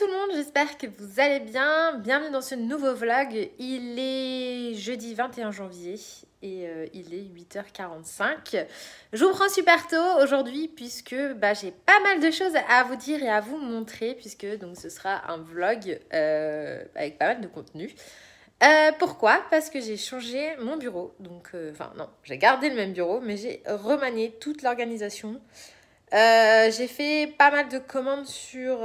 tout le monde, j'espère que vous allez bien. Bienvenue dans ce nouveau vlog. Il est jeudi 21 janvier et il est 8h45. Je vous prends super tôt aujourd'hui puisque j'ai pas mal de choses à vous dire et à vous montrer puisque donc, ce sera un vlog avec pas mal de contenu. Pourquoi? Parce que j'ai changé mon bureau. Donc, non, j'ai gardé le même bureau mais j'ai remanié toute l'organisation. J'ai fait pas mal de commandes sur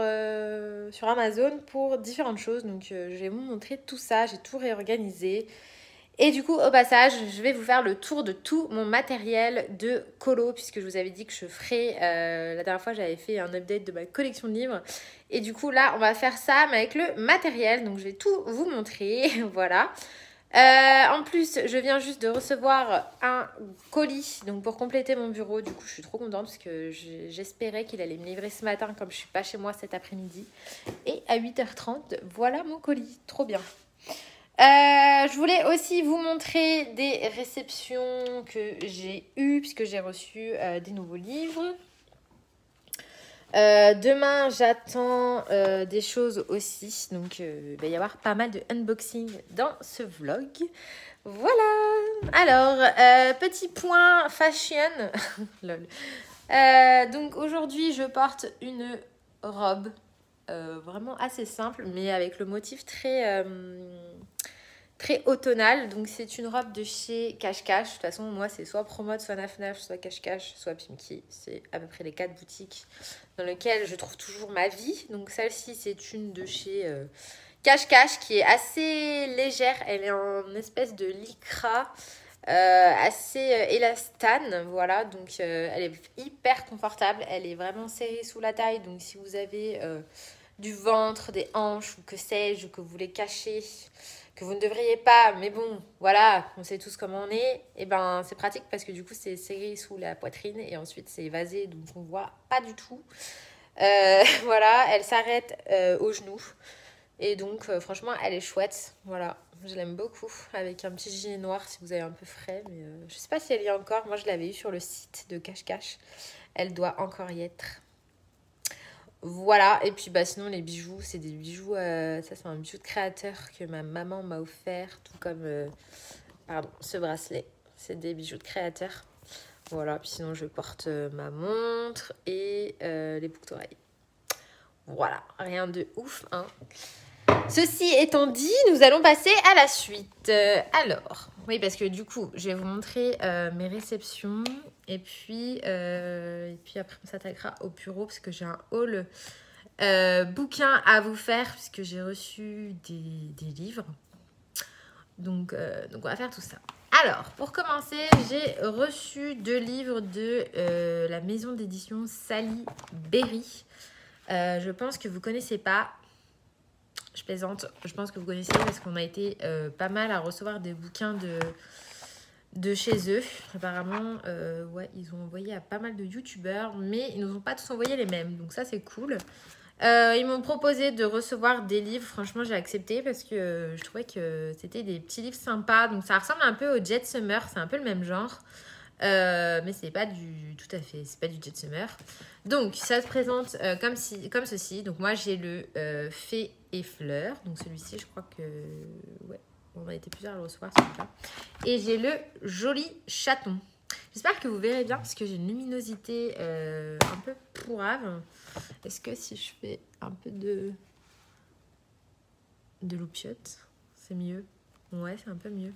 Amazon pour différentes choses. Donc, je vais vous montrer tout ça. J'ai tout réorganisé. Et du coup, au passage, je vais vous faire le tour de tout mon matériel de colo. Puisque je vous avais dit que je ferais... la dernière fois, j'avais fait un update de ma collection de livres. Et du coup, là, on va faire ça mais avec le matériel. Donc, je vais tout vous montrer. Voilà. En plus, je viens juste de recevoir un colis donc pour compléter mon bureau. Du coup, je suis trop contente parce que j'espérais qu'il allait me livrer ce matin comme je suis pas chez moi cet après-midi. Et à 8h30, voilà mon colis. Trop bien. Je voulais aussi vous montrer des réceptions que j'ai eues puisque j'ai reçu des nouveaux livres. Demain, j'attends des choses aussi. Donc, il va y avoir pas mal de unboxing dans ce vlog. Voilà. Alors, petit point fashion. Lol. Donc, aujourd'hui, je porte une robe vraiment assez simple, mais avec le motif très automnal. Donc, c'est une robe de chez Cash Cash. De toute façon, moi, c'est soit Promote, soit Naf Naf, soit Cash Cash, soit Pimki. C'est à peu près les 4 boutiques dans lesquelles je trouve toujours ma vie. Donc, celle-ci, c'est une de chez Cash Cash qui est assez légère. Elle est en espèce de lycra assez élastane. Voilà, donc elle est hyper confortable. Elle est vraiment serrée sous la taille. Donc, si vous avez du ventre, des hanches ou que sais-je, ou que vous voulez cacher, que vous ne devriez pas, mais bon, voilà, on sait tous comment on est, et ben c'est pratique parce que du coup c'est serré sous la poitrine et ensuite c'est évasé, donc on voit pas du tout. Voilà, elle s'arrête au genou et donc franchement elle est chouette, voilà, je l'aime beaucoup, avec un petit gilet noir si vous avez un peu frais, mais je sais pas si elle y est encore, moi je l'avais eu sur le site de Cash Cash, elle doit encore y être. Voilà, et puis sinon les bijoux, c'est des bijoux, ça c'est un bijou de créateur que ma maman m'a offert, tout comme ce bracelet, c'est des bijoux de créateur. Voilà, puis sinon je porte ma montre et les boucles d'oreilles. Voilà, rien de ouf, hein. Ceci étant dit, nous allons passer à la suite. Alors, oui, parce que du coup, je vais vous montrer mes réceptions. Et puis après, on s'attaquera au bureau parce que j'ai un haul bouquin à vous faire puisque j'ai reçu des livres. Donc, on va faire tout ça. Alors, pour commencer, j'ai reçu 2 livres de la maison d'édition Sally Berry. Je pense que vous ne connaissez pas. Je plaisante, je pense que vous connaissez parce qu'on a été pas mal à recevoir des bouquins de chez eux. Apparemment, ouais, ils ont envoyé à pas mal de youtubeurs, mais ils nous ont pas tous envoyé les mêmes, donc ça c'est cool. Ils m'ont proposé de recevoir des livres, franchement j'ai accepté parce que je trouvais que c'était des petits livres sympas, donc ça ressemble un peu au Jet Summer, c'est un peu le même genre. Mais c'est pas tout à fait, c'est pas du Jet Summer. Donc ça se présente comme ceci. Donc moi j'ai le Fées et Fleurs. Donc celui-ci, je crois que ouais, on a été plusieurs à le recevoir celui-là. Et j'ai le Joli Chaton. J'espère que vous verrez bien parce que j'ai une luminosité un peu pourrave. Est-ce que si je fais un peu de loupiote, c'est mieux? Ouais, c'est un peu mieux.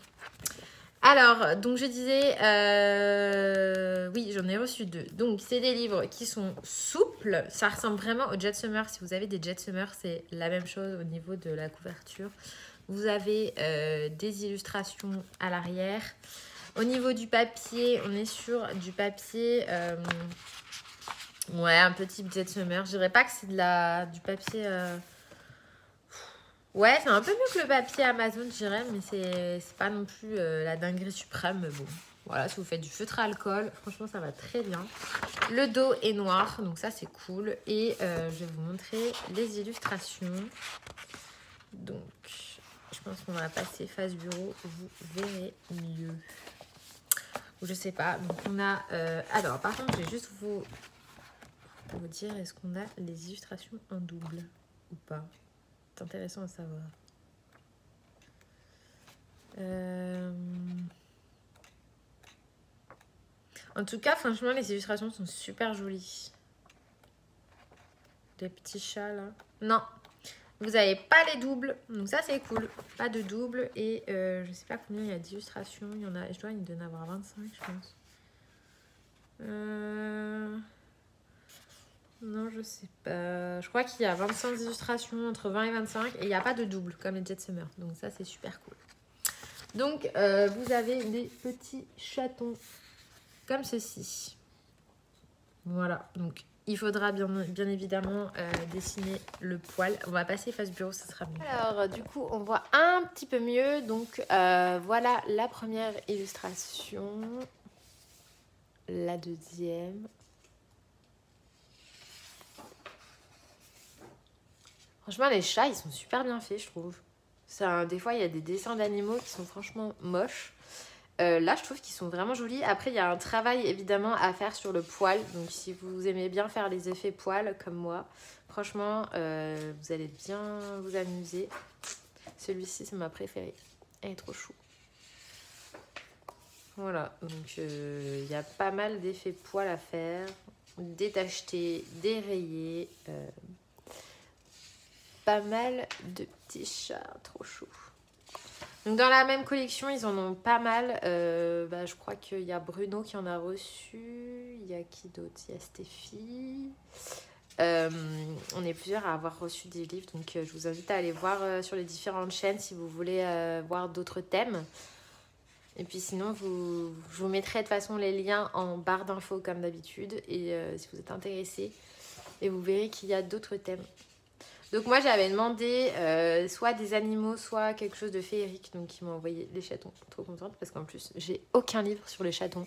Alors, donc je disais, oui, j'en ai reçu 2. Donc, c'est des livres qui sont souples. Ça ressemble vraiment au Jet Summer. Si vous avez des Jet Summer, c'est la même chose au niveau de la couverture. Vous avez des illustrations à l'arrière. Au niveau du papier, on est sur du papier, ouais, un peu type Jet Summer. Je dirais pas que c'est du papier... Ouais, c'est un peu mieux que le papier Amazon, je dirais, mais c'est pas non plus la dinguerie suprême. Mais bon, voilà, si vous faites du feutre à alcool, franchement, ça va très bien. Le dos est noir, donc ça, c'est cool. Et je vais vous montrer les illustrations. Donc, je pense qu'on va passer face bureau, vous verrez mieux. Ou je sais pas. Donc, on a... alors, par contre, je vais juste vous dire, est-ce qu'on a les illustrations en double ? ou pas. C'est intéressant à savoir. En tout cas, franchement, les illustrations sont super jolies. Des petits chats là. Non, vous n'avez pas les doubles. Donc ça, c'est cool. Pas de double. Et je sais pas combien il y a d'illustrations. Il y en a, je dois en avoir 25, je pense. Non, je sais pas. Je crois qu'il y a 25 illustrations, entre 20 et 25. Et il n'y a pas de double, comme les Jet Summer. Donc ça, c'est super cool. Donc, vous avez des petits chatons comme ceci. Voilà. Donc, il faudra bien évidemment dessiner le poil. On va passer face bureau, ça sera mieux. Alors, du coup, on voit un petit peu mieux. Donc, voilà la première illustration. La deuxième. Franchement, les chats, ils sont super bien faits, je trouve. Des fois, il y a des dessins d'animaux qui sont franchement moches. Là, je trouve qu'ils sont vraiment jolis. Après, il y a un travail, évidemment, à faire sur le poil. Donc, si vous aimez bien faire les effets poils, comme moi, franchement, vous allez bien vous amuser. Celui-ci, c'est ma préférée. Elle est trop chou. Voilà. Donc, il y a pas mal d'effets poils à faire. Détacheter, dérayer. Pas mal de petits chats. Trop chou. Donc dans la même collection, ils en ont pas mal. Je crois qu'il y a Bruno qui en a reçu. Il y a qui d'autre? Il y a Stéphie. On est plusieurs à avoir reçu des livres. Donc je vous invite à aller voir sur les différentes chaînes si vous voulez voir d'autres thèmes. Et puis sinon, je vous mettrai de toute façon les liens en barre d'infos comme d'habitude. Et si vous êtes intéressés, et vous verrez qu'il y a d'autres thèmes. Donc moi j'avais demandé soit des animaux, soit quelque chose de féerique. Donc ils m'ont envoyé les chatons. Trop contente parce qu'en plus j'ai aucun livre sur les chatons.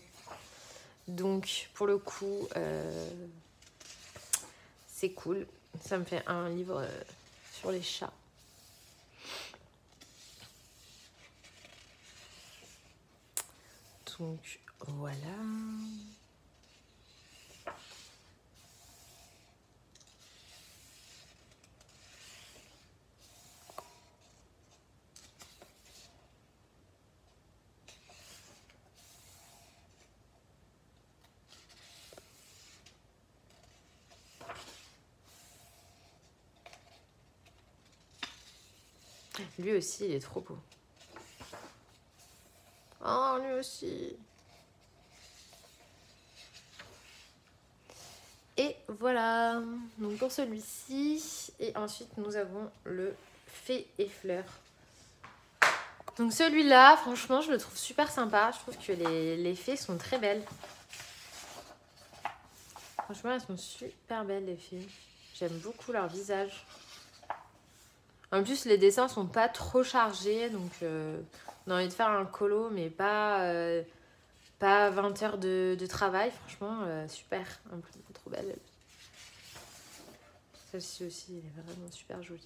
Donc pour le coup c'est cool. Ça me fait un livre sur les chats. Donc voilà. Lui aussi, il est trop beau. Oh, lui aussi. Et voilà. Donc pour celui-ci. Et ensuite, nous avons le Fées et Fleurs. Donc celui-là, franchement, je le trouve super sympa. Je trouve que les fées sont très belles. Franchement, elles sont super belles, les fées. J'aime beaucoup leur visage. En plus, les dessins sont pas trop chargés, donc on a envie de faire un colo, mais pas 20 heures de travail. Franchement, super. Trop belle. Celle-ci aussi, elle est vraiment super jolie.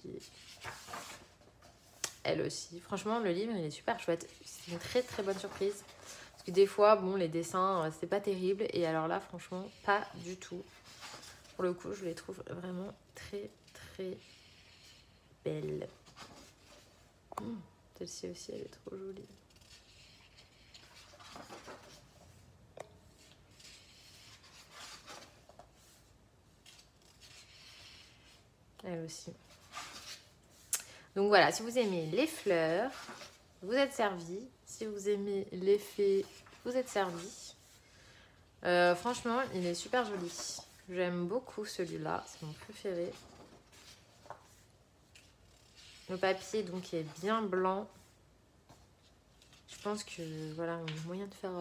Elle aussi. Franchement, le livre, il est super chouette. C'est une très très bonne surprise. Parce que des fois, bon, les dessins, c'est pas terrible. Et alors là, franchement, pas du tout. Pour le coup, je les trouve vraiment très très belle. Celle-ci aussi, elle est trop jolie. Elle aussi. Donc voilà, si vous aimez les fleurs, vous êtes servi. Si vous aimez les fées, vous êtes servi. Franchement, il est super joli. J'aime beaucoup celui-là, c'est mon préféré. Le papier donc est bien blanc. Je pense que voilà, on a moyen de faire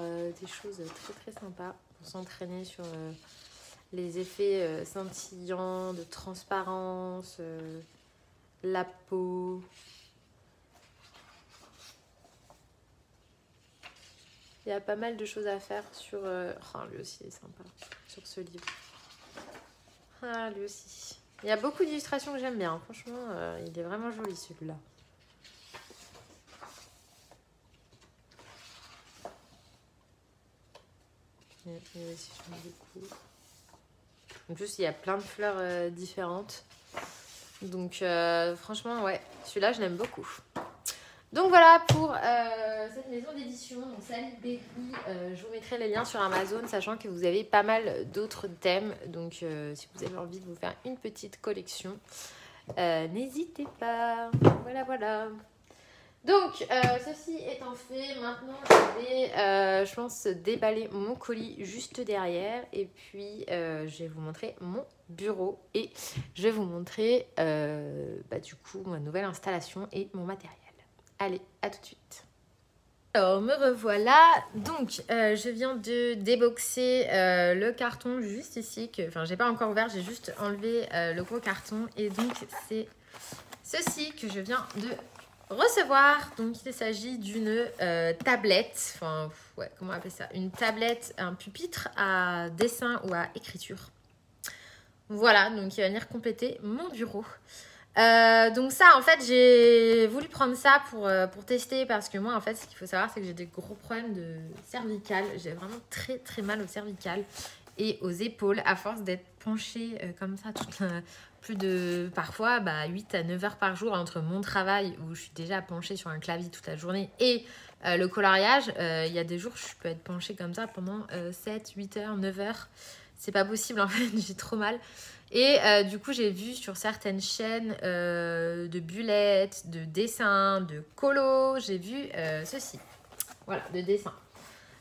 des choses très très sympas pour s'entraîner sur les effets scintillants, de transparence, la peau. Il y a pas mal de choses à faire sur... lui aussi est sympa, sur ce livre. Ah, lui aussi. Il y a beaucoup d'illustrations que j'aime bien. Franchement, il est vraiment joli celui-là. Et aussi, j'aime beaucoup. En plus, il y a plein de fleurs différentes. Donc franchement, ouais, celui-là, je l'aime beaucoup. Donc voilà pour cette maison d'édition, Sally Berry. Je vous mettrai les liens sur Amazon, sachant que vous avez pas mal d'autres thèmes. Donc si vous avez envie de vous faire une petite collection, n'hésitez pas. Voilà, voilà. Donc, ceci étant fait, maintenant je vais, je pense, déballer mon colis juste derrière. Et puis, je vais vous montrer mon bureau. Et je vais vous montrer, du coup, ma nouvelle installation et mon matériel. Allez, à tout de suite. Alors, me revoilà. Donc, je viens de déboxer le carton juste ici. Enfin, j'ai pas encore ouvert, j'ai juste enlevé le gros carton. Et donc, c'est ceci que je viens de recevoir. Donc, il s'agit d'une tablette. Enfin, ouais, comment appeler ça? Une tablette, un pupitre à dessin ou à écriture. Voilà, donc il va venir compléter mon bureau. Donc ça, en fait, j'ai voulu prendre ça pour tester parce que moi, en fait, ce qu'il faut savoir, c'est que j'ai des gros problèmes de cervicales. J'ai vraiment très, très mal aux cervicales et aux épaules à force d'être penchée comme ça plus de, parfois, 8 à 9 heures par jour entre mon travail où je suis déjà penchée sur un clavier toute la journée et le coloriage. Il y a des jours où je peux être penchée comme ça pendant 7, 8 heures, 9 heures. C'est pas possible, en fait, j'ai trop mal. Et du coup, j'ai vu sur certaines chaînes de bullettes, de dessins, de colos, j'ai vu ceci. Voilà, de dessins.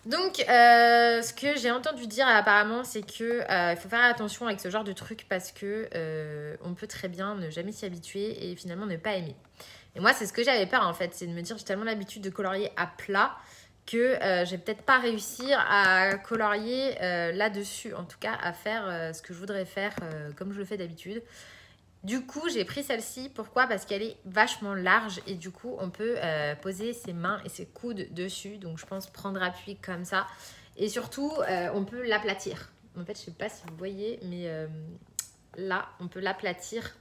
Donc, ce que j'ai entendu dire apparemment, c'est que il faut faire attention avec ce genre de truc parce que on peut très bien ne jamais s'y habituer et finalement ne pas aimer. Et moi, c'est ce que j'avais peur en fait, c'est de me dire j'ai tellement l'habitude de colorier à plat que je vais peut-être pas réussir à colorier là-dessus, en tout cas à faire ce que je voudrais faire comme je le fais d'habitude. Du coup, j'ai pris celle-ci. Pourquoi? Parce qu'elle est vachement large et du coup, on peut poser ses mains et ses coudes dessus. Donc, je pense prendre appui comme ça. Et surtout, on peut l'aplatir. En fait, je sais pas si vous voyez, mais là, on peut l'aplatir.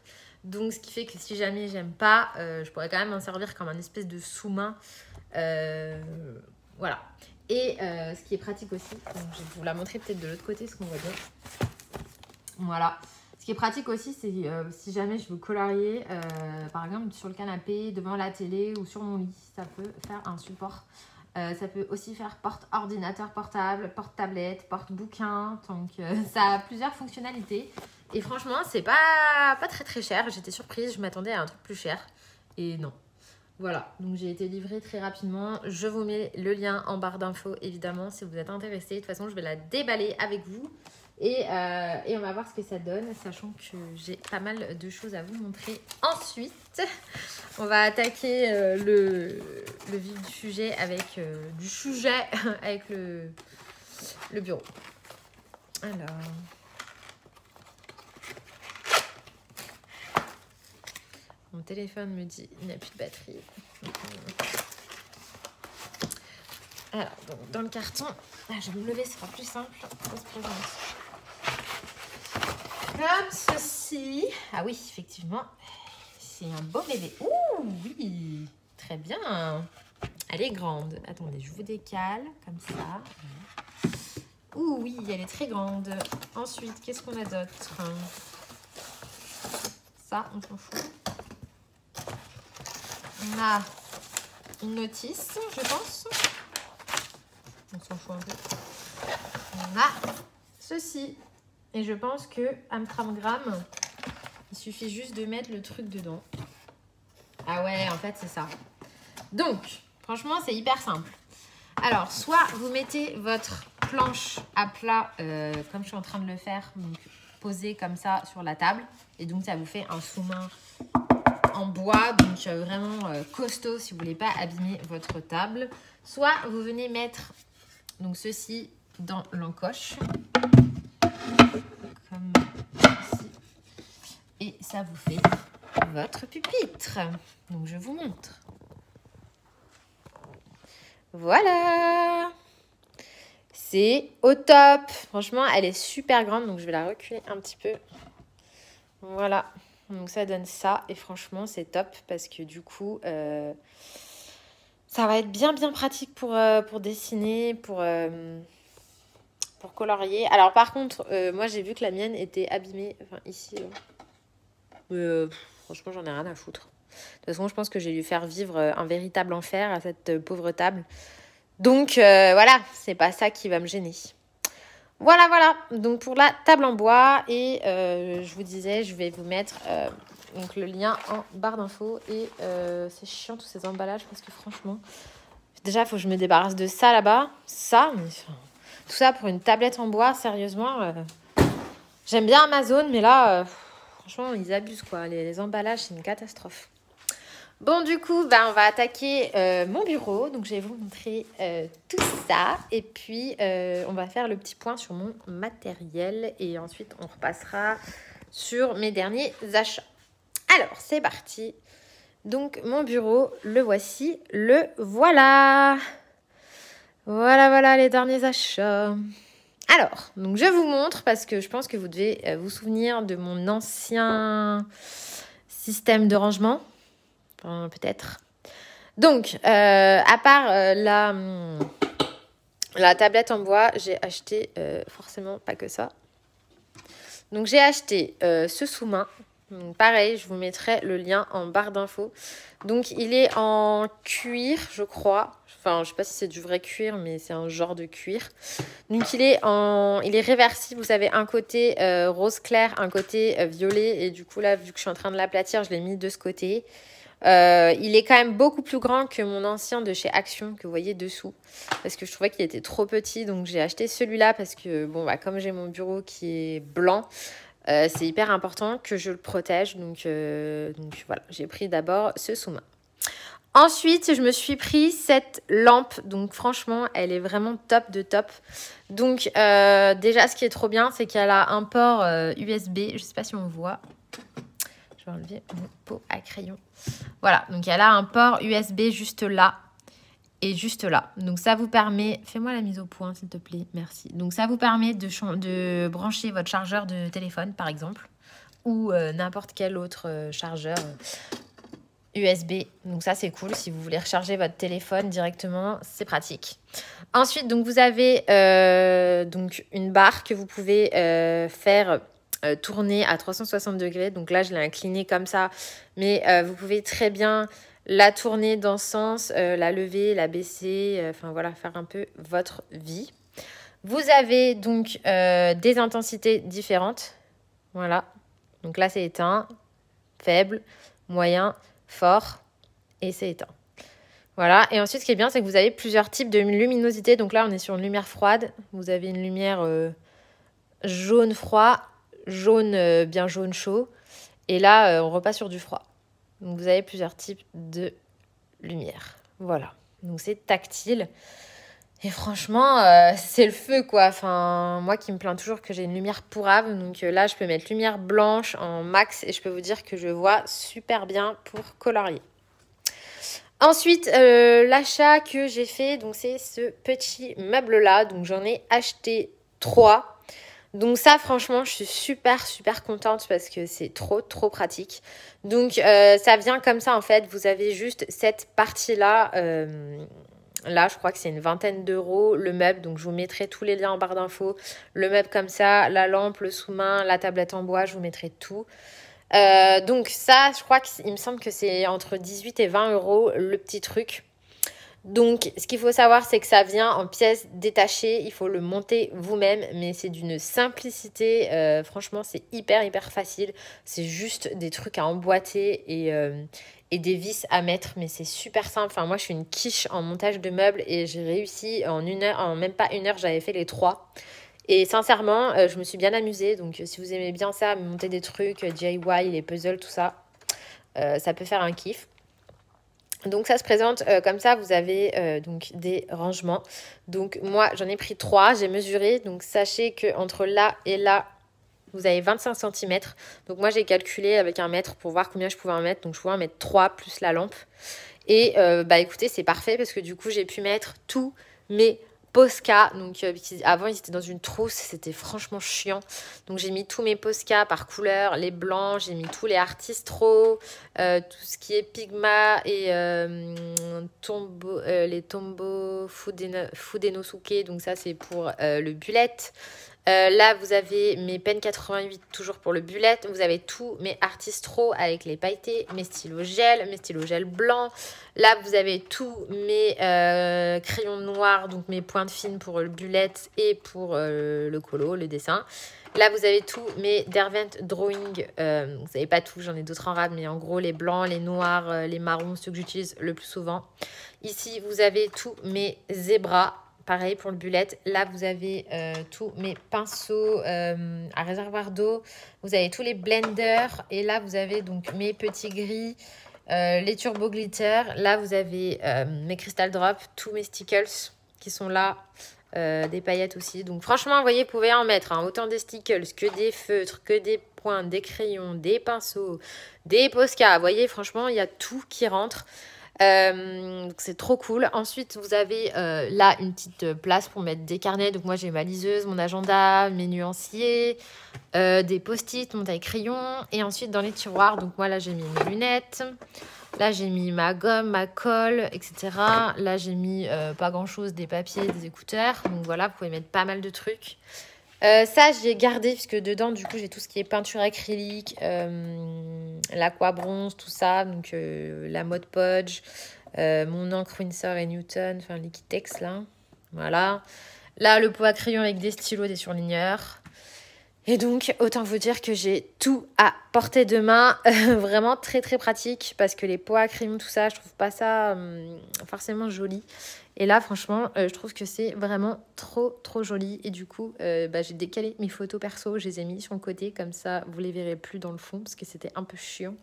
Donc, ce qui fait que si jamais j'aime pas, je pourrais quand même m'en servir comme un espèce de sous-main. Voilà. Et ce qui est pratique aussi, donc je vais vous la montrer peut-être de l'autre côté, ce qu'on voit bien. Voilà. Ce qui est pratique aussi, c'est si jamais je veux colorier, par exemple sur le canapé, devant la télé ou sur mon lit, ça peut faire un support. Ça peut aussi faire porte-ordinateur portable, porte-tablette, porte-bouquin. Donc ça a plusieurs fonctionnalités. Et franchement, c'est pas très très cher. J'étais surprise, je m'attendais à un truc plus cher. Et non. Voilà, donc j'ai été livrée très rapidement. Je vous mets le lien en barre d'infos, évidemment, si vous êtes intéressé. De toute façon, je vais la déballer avec vous. Et on va voir ce que ça donne, sachant que j'ai pas mal de choses à vous montrer. Ensuite, on va attaquer le vif du sujet avec avec le bureau. Alors... Mon téléphone me dit il n'y a plus de batterie. Alors, donc, dans le carton, je vais me lever, ce sera plus simple. Comme ceci. Ah oui, effectivement, c'est un beau bébé. Ouh, oui, très bien. Elle est grande. Attendez, je vous décale comme ça. Ouh, oui, elle est très grande. Ensuite, qu'est-ce qu'on a d'autre? Ça, on s'en fout. On a une notice, je pense. On s'en fout un peu. On a ceci. Et je pense que Amstramgram, il suffit juste de mettre le truc dedans. Ah ouais, en fait, c'est ça. Donc, franchement, c'est hyper simple. Alors, soit vous mettez votre planche à plat, comme je suis en train de le faire, donc posée comme ça sur la table. Et donc, ça vous fait un sous-main en bois, donc vraiment costaud si vous voulez pas abîmer votre table. Soit vous venez mettre donc ceci dans l'encoche, comme ceci, et ça vous fait votre pupitre. Donc je vous montre. Voilà, c'est au top. Franchement, elle est super grande, donc je vais la reculer un petit peu. Voilà. Donc ça donne ça et franchement c'est top parce que du coup ça va être bien pratique pour dessiner, pour colorier. Alors par contre moi j'ai vu que la mienne était abîmée, enfin ici franchement, j'en ai rien à foutre. De toute façon, je pense que je vais lui faire vivre un véritable enfer à cette pauvre table. Donc, voilà, c'est pas ça qui va me gêner. Voilà, voilà. Donc, pour la table en bois. Et je vous disais, je vais vous mettre donc, le lien en barre d'infos. Et c'est chiant, tous ces emballages, parce que franchement... Déjà, il faut que je me débarrasse de ça là-bas. Ça, mais... Tout ça pour une tablette en bois, sérieusement. J'aime bien Amazon, mais là, franchement, ils abusent, quoi. Les emballages, c'est une catastrophe. Bon, du coup, on va attaquer mon bureau. Donc, je vais vous montrer tout ça. Et puis, on va faire le petit point sur mon matériel. Et ensuite, on repassera sur mes derniers achats. Alors, c'est parti. Donc, mon bureau, le voici. Le voilà. Voilà, voilà les derniers achats. Alors, donc je vous montre parce que je pense que vous devez vous souvenir de mon ancien système de rangement. Enfin, peut-être. Donc, à part la tablette en bois, j'ai acheté forcément pas que ça. Donc, j'ai acheté ce sous-main. Donc, pareil, je vous mettrai le lien en barre d'infos. Donc, il est en cuir, je crois. Enfin, je sais pas si c'est du vrai cuir, mais c'est un genre de cuir. Donc, il est réversible. Vous avez un côté rose clair, un côté violet. Et du coup, là, vu que je suis en train de l'aplatir, je l'ai mis de ce côté. Il est quand même beaucoup plus grand que mon ancien de chez Action, que vous voyez dessous. Parce que je trouvais qu'il était trop petit. Donc, j'ai acheté celui-là parce que, bon, comme j'ai mon bureau qui est blanc, c'est hyper important que je le protège. Donc voilà, j'ai pris d'abord ce sous-main. Ensuite, je me suis pris cette lampe. Donc franchement, elle est vraiment top de top. Donc déjà, ce qui est trop bien, c'est qu'elle a un port USB. Je ne sais pas si on voit. Je vais enlever mon pot à crayon. Voilà, donc elle a un port USB juste là. Et juste là. Donc ça vous permet... Fais-moi la mise au point, s'il te plaît. Merci. Donc ça vous permet de brancher votre chargeur de téléphone, par exemple. Ou n'importe quel autre chargeur USB. Donc ça, c'est cool. Si vous voulez recharger votre téléphone directement, c'est pratique. Ensuite, donc vous avez donc une barre que vous pouvez faire... tourner à 360 degrés. Donc là, je l'ai inclinée comme ça. Mais vous pouvez très bien... la tourner dans ce sens, la lever, la baisser, enfin voilà, faire un peu votre vie. Vous avez donc des intensités différentes. Voilà. Donc là, c'est éteint, faible, moyen, fort et c'est éteint. Voilà. Et ensuite, ce qui est bien, c'est que vous avez plusieurs types de luminosité. Donc là, on est sur une lumière froide. Vous avez une lumière jaune froid, jaune bien jaune chaud. Et là, on repasse sur du froid. Donc, vous avez plusieurs types de lumière. Voilà. Donc, c'est tactile. Et franchement, c'est le feu, quoi. Enfin, moi qui me plains toujours que j'ai une lumière pourrave. Donc là, je peux mettre lumière blanche en max. Et je peux vous dire que je vois super bien pour colorier. Ensuite, l'achat que j'ai fait, donc c'est ce petit meuble-là. Donc, j'en ai acheté 3. Donc ça, franchement, je suis super contente parce que c'est trop pratique. Donc ça vient comme ça en fait. Vous avez juste cette partie-là. Là, je crois que c'est une vingtaine d'euros le meuble. Donc je vous mettrai tous les liens en barre d'infos. Le meuble comme ça, la lampe, le sous-main, la tablette en bois, je vous mettrai tout. Donc ça, je crois qu'il me semble que c'est entre 18 et 20 euros le petit truc. Donc, ce qu'il faut savoir, c'est que ça vient en pièces détachées. Il faut le monter vous-même, mais c'est d'une simplicité. Franchement, c'est hyper facile. C'est juste des trucs à emboîter et des vis à mettre, mais c'est super simple. Enfin, moi, je suis une quiche en montage de meubles et j'ai réussi en une heure, en même pas une heure, j'avais fait les 3. Et sincèrement, je me suis bien amusée. Donc, si vous aimez bien ça, monter des trucs, DIY, les puzzles, tout ça, ça peut faire un kiff. Donc ça se présente comme ça, vous avez donc des rangements. Donc moi j'en ai pris 3, j'ai mesuré. Donc sachez qu'entre là et là, vous avez 25 cm. Donc moi j'ai calculé avec un mètre pour voir combien je pouvais en mettre. Donc je pouvais en mettre 3 plus la lampe. Et écoutez, c'est parfait parce que du coup j'ai pu mettre tous mes Posca. Donc avant ils étaient dans une trousse, c'était franchement chiant. Donc j'ai mis tous mes Posca par couleur, les blancs, j'ai mis tous les Artistro, tout ce qui est Pigma et les Tombow Fudenosuke. Donc ça c'est pour le bullet. Là, vous avez mes Pen 88, toujours pour le bullet. Vous avez tous mes Artistro avec les pailletés, mes stylos gel blancs. Là, vous avez tous mes crayons noirs, donc mes pointes fines pour le bullet et pour le colo, le dessin. Là, vous avez tous mes Derwent Drawing. Vous savez pas tout, j'en ai d'autres en rab, mais en gros, les blancs, les noirs, les marrons, ceux que j'utilise le plus souvent. Ici, vous avez tous mes zébras. Pareil pour le bullet. Là, vous avez tous mes pinceaux à réservoir d'eau. Vous avez tous les blenders. Et là, vous avez donc mes petits gris, les turbo glitter. Là, vous avez mes crystal drops, tous mes stickers qui sont là. Des paillettes aussi. Donc, franchement, vous voyez, vous pouvez en mettre hein, autant des stickers que des feutres, que des points, des crayons, des pinceaux, des Posca. Vous voyez, franchement, il y a tout qui rentre. Donc c'est trop cool. Ensuite vous avez là une petite place pour mettre des carnets. Donc moi j'ai ma liseuse, mon agenda, mes nuanciers, des post-it, mon taille-crayon. Et ensuite dans les tiroirs, donc moi là j'ai mis mes lunettes. Là j'ai mis ma gomme, ma colle, etc. Là j'ai mis pas grand chose, des papiers, des écouteurs. Donc voilà, vous pouvez mettre pas mal de trucs. Ça j'ai gardé puisque dedans du coup j'ai tout ce qui est peinture acrylique, l'aquabronze, tout ça, donc la Mod Podge, mon encre Winsor et Newton, enfin Liquitex là, voilà. Là le pot à crayon avec des stylos, des surligneurs. Et donc, autant vous dire que j'ai tout à portée de main, vraiment très très pratique parce que les pots à crayon, tout ça, je trouve pas ça forcément joli. Et là, franchement, je trouve que c'est vraiment trop trop joli. Et du coup, j'ai décalé mes photos perso, je les ai mis sur le côté, comme ça vous les verrez plus dans le fond parce que c'était un peu chiant.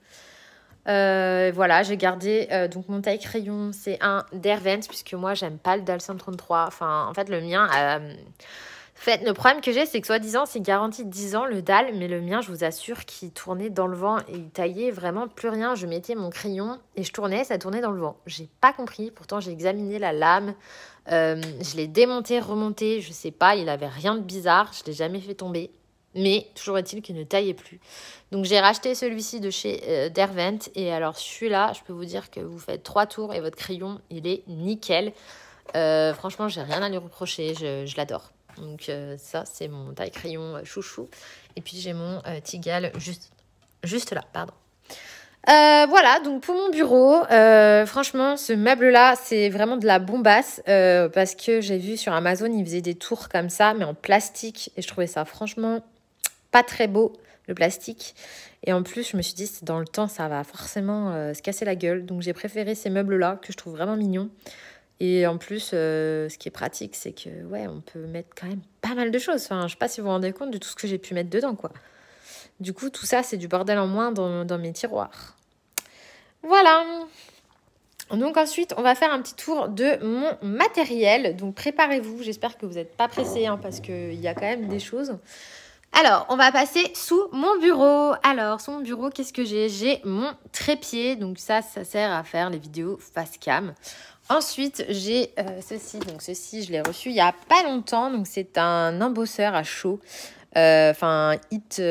Voilà, j'ai gardé donc mon taille crayon, c'est un Derwent puisque moi j'aime pas le DAL 133. Enfin, en fait, le mien... En fait, le problème que j'ai, c'est que soi-disant, c'est garanti 10 ans le dalle, mais le mien, je vous assure, qu'il tournait dans le vent et il taillait vraiment plus rien. Je mettais mon crayon et je tournais, ça tournait dans le vent. J'ai pas compris, pourtant j'ai examiné la lame, je l'ai démonté, remonté, je sais pas, il avait rien de bizarre, je l'ai jamais fait tomber. Mais toujours est-il qu'il ne taillait plus. Donc j'ai racheté celui-ci de chez Derwent et alors celui-là, je peux vous dire que vous faites 3 tours et votre crayon, il est nickel. Franchement, j'ai rien à lui reprocher, je l'adore. Donc ça, c'est mon taille crayon chouchou. Et puis j'ai mon Tigal juste là, pardon. Voilà, donc pour mon bureau, franchement, ce meuble-là, c'est vraiment de la bombasse parce que j'ai vu sur Amazon, ils faisaient des tours comme ça, mais en plastique. Et je trouvais ça franchement pas très beau, le plastique. Et en plus, je me suis dit, dans le temps, ça va forcément se casser la gueule. Donc j'ai préféré ces meubles-là que je trouve vraiment mignons. Et en plus, ce qui est pratique, c'est que ouais, on peut mettre quand même pas mal de choses. Enfin, je sais pas si vous vous rendez compte de tout ce que j'ai pu mettre dedans, quoi. Du coup, tout ça, c'est du bordel en moins dans mes tiroirs. Voilà. Donc ensuite, on va faire un petit tour de mon matériel. Donc préparez-vous. J'espère que vous n'êtes pas pressés hein, parce qu'il y a quand même des choses. Alors, on va passer sous mon bureau. Alors, sous mon bureau, qu'est-ce que j'ai? J'ai mon trépied. Donc ça sert à faire les vidéos face cam. Ensuite, j'ai ceci. Donc ceci, je l'ai reçu il n'y a pas longtemps. Donc c'est un embosseur à chaud. Enfin, un heat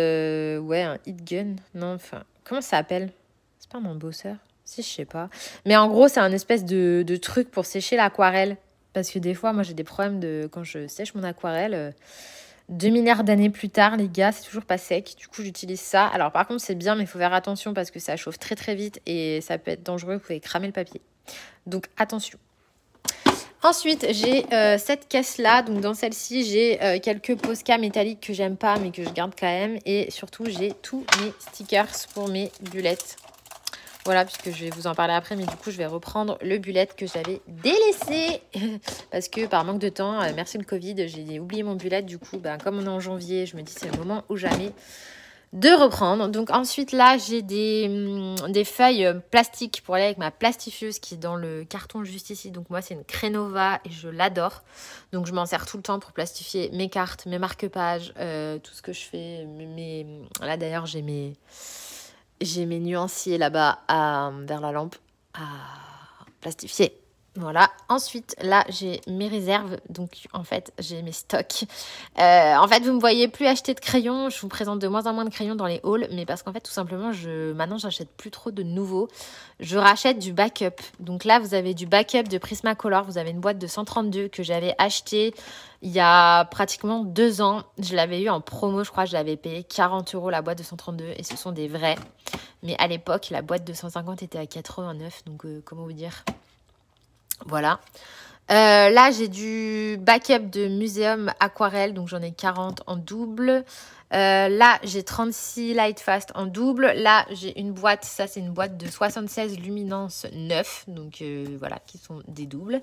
gun. Non, enfin, comment ça s'appelle? C'est pas un embosseur? Si, je sais pas. Mais en gros, c'est un espèce de truc pour sécher l'aquarelle. Parce que des fois, moi, j'ai des problèmes quand je sèche mon aquarelle. 2 milliards d'années plus tard, les gars, c'est toujours pas sec. Du coup, j'utilise ça. Alors, par contre, c'est bien, mais il faut faire attention parce que ça chauffe très, très vite et ça peut être dangereux. Vous pouvez cramer le papier. Donc, attention. Ensuite, j'ai cette caisse-là. Donc, dans celle-ci, j'ai quelques Posca métalliques que j'aime pas, mais que je garde quand même. Et surtout, j'ai tous mes stickers pour mes bullets. Voilà, puisque je vais vous en parler après, mais du coup, je vais reprendre le bullet que j'avais délaissé. Parce que par manque de temps, merci le Covid, j'ai oublié mon bullet. Du coup, comme on est en janvier, je me dis c'est le moment ou jamais de reprendre. Donc ensuite, là, j'ai des feuilles plastiques pour aller avec ma plastifieuse qui est dans le carton juste ici. Donc moi, c'est une Crénova et je l'adore. Donc je m'en sers tout le temps pour plastifier mes cartes, mes marque-pages, tout ce que je fais. Là, d'ailleurs, j'ai mes nuanciers là-bas vers la lampe à plastifier. Voilà. Ensuite, là, j'ai mes réserves. Donc, en fait, j'ai mes stocks. En fait, vous me voyez plus acheter de crayons. Je vous présente de moins en moins de crayons dans les hauls. Mais parce qu'en fait, tout simplement, maintenant, j'achète plus trop de nouveaux. Je rachète du backup. Donc là, vous avez du backup de Prismacolor. Vous avez une boîte de 132 que j'avais acheté il y a pratiquement 2 ans. Je l'avais eu en promo, je crois. Je l'avais payé 40 € la boîte de 132. Et ce sont des vrais. Mais à l'époque, la boîte de 150 était à 89. Donc, comment vous dire ? Voilà. Là, j'ai du backup de Muséum Aquarelle, donc j'en ai 40 en double. Là, j'ai 36 Lightfast en double. Là, j'ai une boîte, ça c'est une boîte de 76 Luminance 9, donc voilà, qui sont des doubles.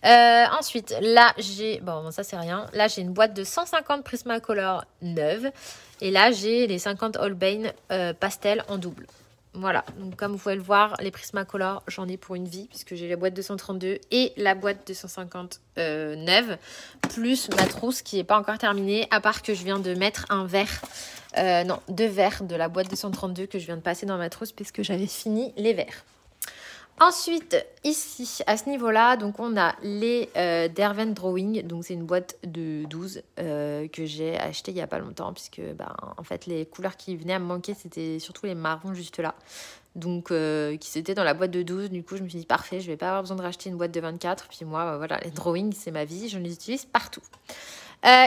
Ensuite, là, j'ai, bon, ça c'est rien. Là, j'ai une boîte de 150 Prismacolor 9. Et là, j'ai les 50 Holbein pastel en double. Voilà, donc comme vous pouvez le voir, les Prismacolor, j'en ai pour une vie, puisque j'ai la boîte de 132 et la boîte de 150 neuve, plus ma trousse qui n'est pas encore terminée, à part que je viens de mettre un verre, non, 2 verres de la boîte de 132 que je viens de passer dans ma trousse, puisque j'avais fini les verres. Ensuite, ici, à ce niveau-là, donc on a les Derwent Drawing. Donc, c'est une boîte de 12 que j'ai acheté il n'y a pas longtemps. Puisque, en fait, les couleurs qui venaient à me manquer, c'était surtout les marrons juste là. Donc, qui étaient dans la boîte de 12. Du coup, je me suis dit, parfait, je ne vais pas avoir besoin de racheter une boîte de 24. Puis moi, voilà, les drawings, c'est ma vie. Je les utilise partout.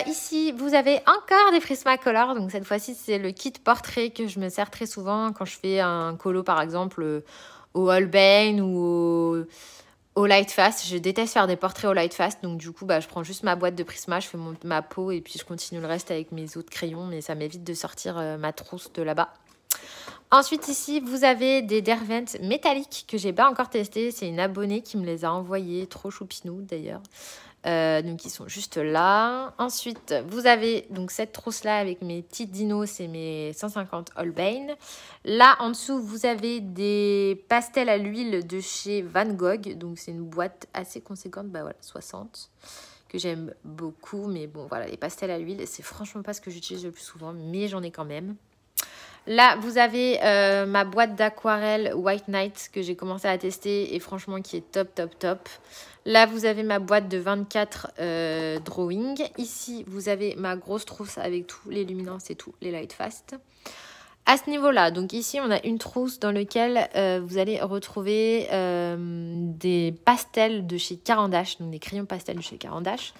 Ici, vous avez encore des Prismacolor. Donc, cette fois-ci, c'est le kit portrait que je me sers très souvent quand je fais un colo, par exemple... au Holbein ou au Lightfast. Je déteste faire des portraits au Lightfast. Donc, du coup, je prends juste ma boîte de Prisma, je fais ma peau et puis je continue le reste avec mes autres crayons. Mais ça m'évite de sortir ma trousse de là-bas. Ensuite, ici, vous avez des Derwent métalliques que j'ai pas encore testé. C'est une abonnée qui me les a envoyés. Trop choupinou, d'ailleurs. Donc ils sont juste là. Ensuite, vous avez donc cette trousse là avec mes petites dinos, c'est mes 150 Holbein. Là en dessous, vous avez des pastels à l'huile de chez Van Gogh. Donc c'est une boîte assez conséquente, voilà, 60, que j'aime beaucoup. Mais bon, voilà, les pastels à l'huile, c'est franchement pas ce que j'utilise le plus souvent, mais j'en ai quand même. Là, vous avez ma boîte d'aquarelle White Night que j'ai commencé à tester et franchement qui est top, top, top. Là, vous avez ma boîte de 24 drawing. Ici, vous avez ma grosse trousse avec tous les luminances et tous les Lightfast. À ce niveau-là, donc ici, on a une trousse dans laquelle vous allez retrouver des pastels de chez Caran d'Ache, donc des crayons pastels de chez Caran d'Ache.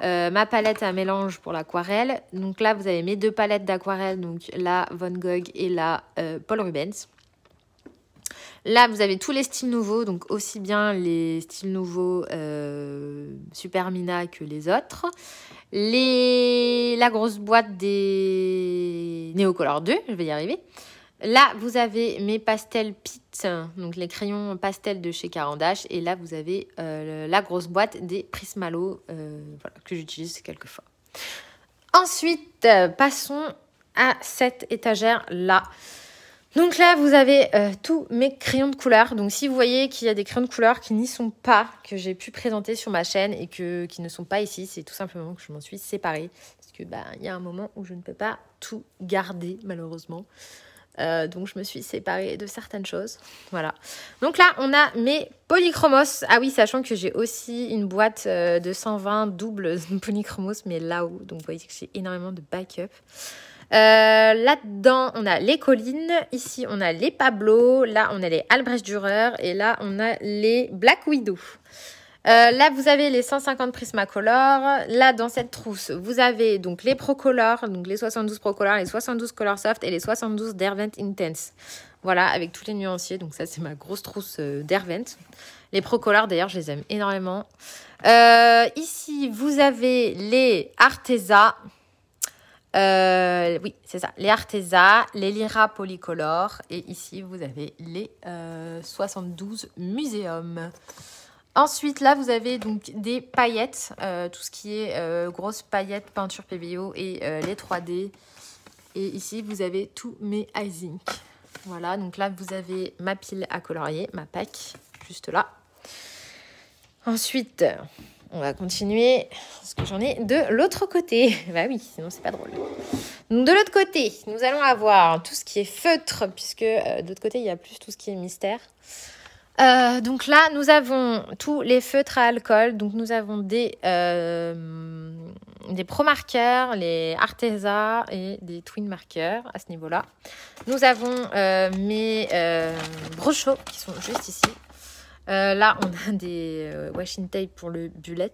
Ma palette à mélange pour l'aquarelle. Donc là, vous avez mes 2 palettes d'aquarelle, donc la Van Gogh et la Paul Rubens. Là, vous avez tous les styles nouveaux, donc aussi bien les styles nouveaux Super Mina que les autres. La grosse boîte des Neocolor 2, je vais y arriver. Là, vous avez mes pastels Pit, donc les crayons pastels de chez Caran d'Ache. Et là, vous avez la grosse boîte des Prismalo, voilà, que j'utilise quelquefois. Ensuite, passons à cette étagère-là. Donc là, vous avez tous mes crayons de couleur. Donc si vous voyez qu'il y a des crayons de couleur qui n'y sont pas, que j'ai pu présenter sur ma chaîne et qui ne sont pas ici, c'est tout simplement que je m'en suis séparée. Parce que il y a un moment où je ne peux pas tout garder, malheureusement. Donc je me suis séparée de certaines choses. Voilà. Donc là, on a mes polychromos. Ah oui, sachant que j'ai aussi une boîte de 120 doubles polychromos, mais là-haut. Donc vous voyez que j'ai énormément de backup. Là-dedans, on a les Collines. Ici, on a les Pablo. Là, on a les Albrecht Dürer. Et là, on a les Black Widow. Là, vous avez les 150 Prismacolor. Là, dans cette trousse, vous avez donc les Procolor, donc les 72 Procolor, les 72 Color Soft et les 72 Derwent Intense. Voilà, avec tous les nuanciers. Donc ça, c'est ma grosse trousse Derwent. Les Procolor, d'ailleurs, je les aime énormément. Ici, vous avez les Arteza. Oui, c'est ça. Les Arteza, les Lyra Polycolor. Et ici, vous avez les 72 Muséum. Ensuite, là, vous avez donc des paillettes. Tout ce qui est grosses paillettes, peinture PBO et les 3D. Et ici, vous avez tous mes icing. Voilà, donc là, vous avez ma pile à colorier, ma pack, juste là. Ensuite... on va continuer, parce que j'en ai de l'autre côté. Bah oui, sinon c'est pas drôle. Donc de l'autre côté, nous allons avoir tout ce qui est feutre, puisque de l'autre côté, il y a plus tout ce qui est mystère. Donc là, nous avons tous les feutres à alcool. Donc nous avons des pro marqueurs, les Arteza et des twin marqueurs à ce niveau-là. Nous avons mes brochos qui sont juste ici. Là, on a des washing tape pour le bullet.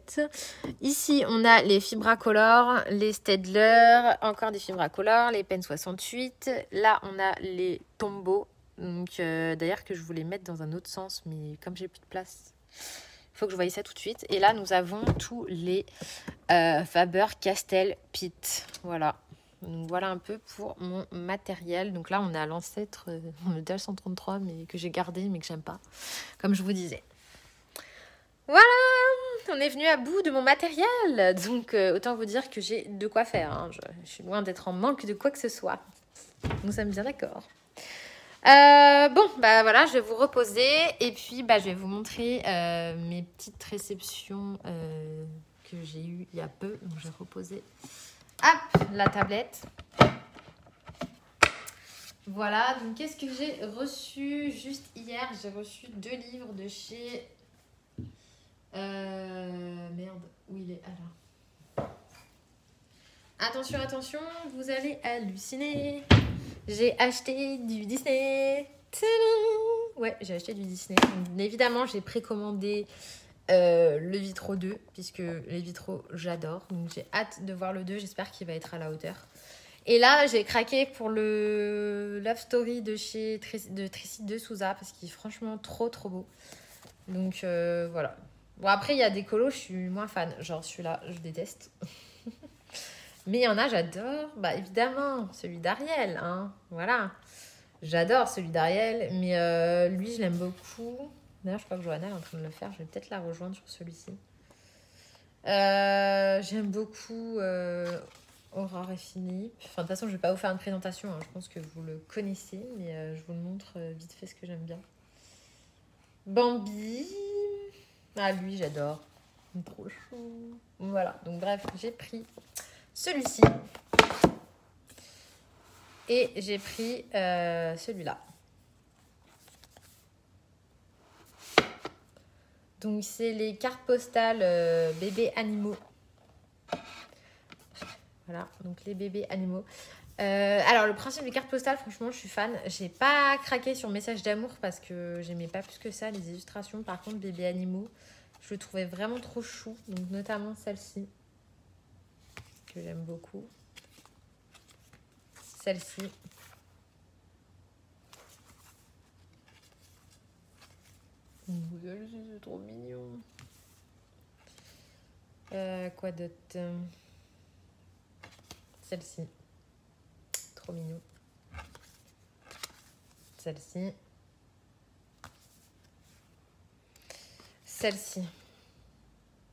Ici, on a les Fibracolor, les Staedtler, encore des Fibracolor, les Pen 68. Là, on a les Tombow. Donc, d'ailleurs, que je voulais mettre dans un autre sens, mais comme j'ai plus de place, il faut que je voie ça tout de suite. Et là, nous avons tous les Faber-Castell Pitt. Voilà. Donc, voilà un peu pour mon matériel. Donc là, on est à l'ancêtre, le DL133, mais que j'ai gardé, mais que j'aime pas, comme je vous disais. Voilà, on est venu à bout de mon matériel. Donc, autant vous dire que j'ai de quoi faire. Hein. Je suis loin d'être en manque de quoi que ce soit. Nous sommes bien d'accord. Bon, bah voilà, je vais vous reposer et puis bah, je vais vous montrer mes petites réceptions que j'ai eues il y a peu. Donc, je vais reposer la tablette. Voilà, donc qu'est-ce que j'ai reçu juste hier? J'ai reçu 2 livres de chez... merde, où il est? Alors. Attention, attention, vous allez halluciner. J'ai acheté du Disney. Tadam! Ouais, j'ai acheté du Disney. Donc, évidemment, j'ai précommandé le Vitro 2, puisque les vitraux, j'adore. Donc, j'ai hâte de voir le 2. J'espère qu'il va être à la hauteur. Et là, j'ai craqué pour le Love Story de chez Tracy de Souza, parce qu'il est franchement trop, trop beau. Donc, voilà. Bon, après, il y a des colos, je suis moins fan. Genre, celui-là, je déteste. Mais il y en a, j'adore. Bah, évidemment, celui d'Ariel. Hein. Voilà. J'adore celui d'Ariel. Mais lui, je l'aime beaucoup. D'ailleurs, je crois que Johanna est en train de le faire. Je vais peut-être la rejoindre sur celui-ci. J'aime beaucoup Aurore et Philippe. Enfin, de toute façon, je ne vais pas vous faire une présentation. Hein. Je pense que vous le connaissez. Mais je vous le montre vite fait ce que j'aime bien. Bambi. Ah, lui, j'adore. Trop chou. Voilà. Donc, bref, j'ai pris celui-ci. Et j'ai pris celui-là. Donc, c'est les cartes postales bébés animaux. Voilà, donc les bébés animaux. Alors, le principe des cartes postales, franchement, je suis fan. J'ai pas craqué sur Message d'amour parce que j'aimais pas plus que ça les illustrations. Par contre, bébés animaux, je le trouvais vraiment trop chou. Donc, notamment celle-ci, que j'aime beaucoup. Celle-ci. C'est trop mignon. Quoi d'autre? Celle-ci. Trop mignon. Celle-ci. Celle-ci.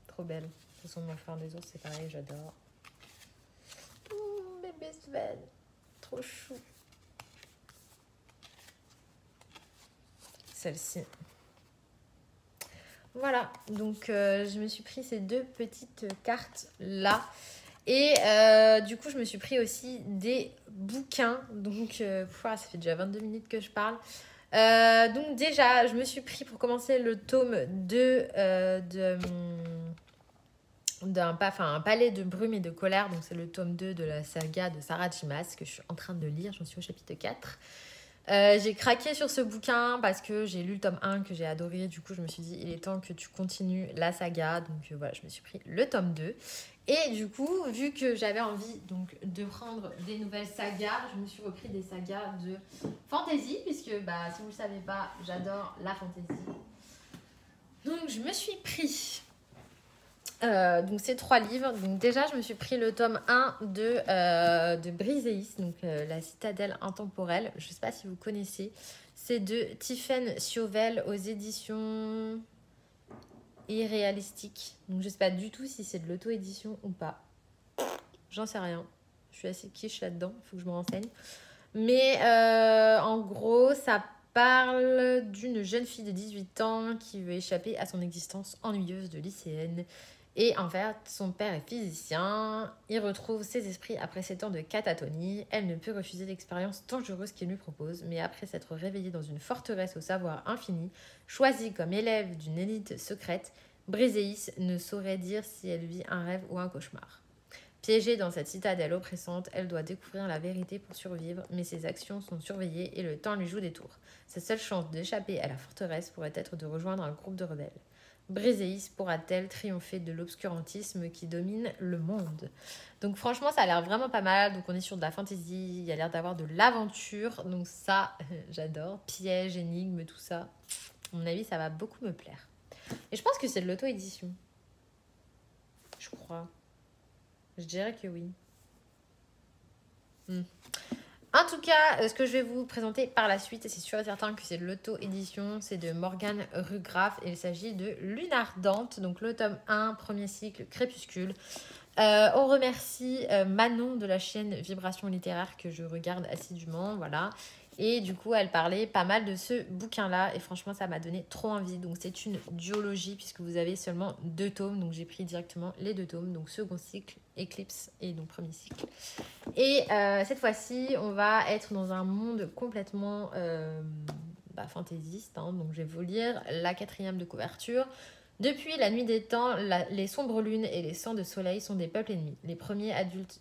Trop belle. De toute façon, mon frère des autres, c'est pareil, j'adore. Bébé Sven. Trop chou. Celle-ci. Voilà, donc je me suis pris ces 2 petites cartes là. Et du coup, je me suis pris aussi des bouquins. Donc, ça fait déjà 22 minutes que je parle. Donc déjà, je me suis pris pour commencer le tome 2 un palais de brume et de colère. Donc, c'est le tome 2 de la saga de Sarah J. Maas que je suis en train de lire. J'en suis au chapitre 4. J'ai craqué sur ce bouquin parce que j'ai lu le tome 1 que j'ai adoré. Du coup, je me suis dit, il est temps que tu continues la saga. Donc, voilà, je me suis pris le tome 2. Et du coup, vu que j'avais envie donc, de prendre des nouvelles sagas, je me suis repris des sagas de fantasy. Puisque, si vous ne le savez pas, j'adore la fantasy. Donc, je me suis pris... donc ces 3 livres. Donc déjà, je me suis pris le tome 1 de Briseis, donc La Citadelle Intemporelle. Je ne sais pas si vous connaissez. C'est de Tiphaine Chauvel aux éditions Irréalistiques. Donc je ne sais pas du tout si c'est de l'auto-édition ou pas. J'en sais rien. Je suis assez quiche là-dedans. Il faut que je me renseigne. Mais en gros, ça parle d'une jeune fille de 18 ans qui veut échapper à son existence ennuyeuse de lycéenne Et en fait, son père est physicien, il retrouve ses esprits après 7 ans de catatonie. Elle ne peut refuser l'expérience dangereuse qu'il lui propose, mais après s'être réveillée dans une forteresse au savoir infini, choisie comme élève d'une élite secrète, Briseis ne saurait dire si elle vit un rêve ou un cauchemar. Piégée dans cette citadelle oppressante, elle doit découvrir la vérité pour survivre, mais ses actions sont surveillées et le temps lui joue des tours. Sa seule chance d'échapper à la forteresse pourrait être de rejoindre un groupe de rebelles. Briseis pourra-t-elle triompher de l'obscurantisme qui domine le monde? Donc franchement, ça a l'air vraiment pas mal. Donc on est sur de la fantasy, il y a l'air d'avoir de l'aventure. Donc ça, j'adore. Piège, énigme, tout ça. À mon avis, ça va beaucoup me plaire. Et je pense que c'est de l'auto-édition. Je crois. Je dirais que oui. En tout cas, ce que je vais vous présenter par la suite, et c'est sûr et certain que c'est de l'auto-édition, c'est de Morgane Rugraff et il s'agit de Lune Ardente, donc le tome 1, premier cycle, Crépuscule. On remercie Manon de la chaîne Vibration Littéraire que je regarde assidûment, voilà. Et du coup, elle parlait pas mal de ce bouquin-là. Et franchement, ça m'a donné trop envie. Donc, c'est une duologie puisque vous avez seulement 2 tomes. Donc, j'ai pris directement les 2 tomes. Donc, second cycle, Éclipse et donc premier cycle. Et cette fois-ci, on va être dans un monde complètement fantaisiste. Hein. Donc, je vais vous lire la 4e de couverture. Depuis la nuit des temps, les sombres lunes et les sangs de soleil sont des peuples ennemis. Les premiers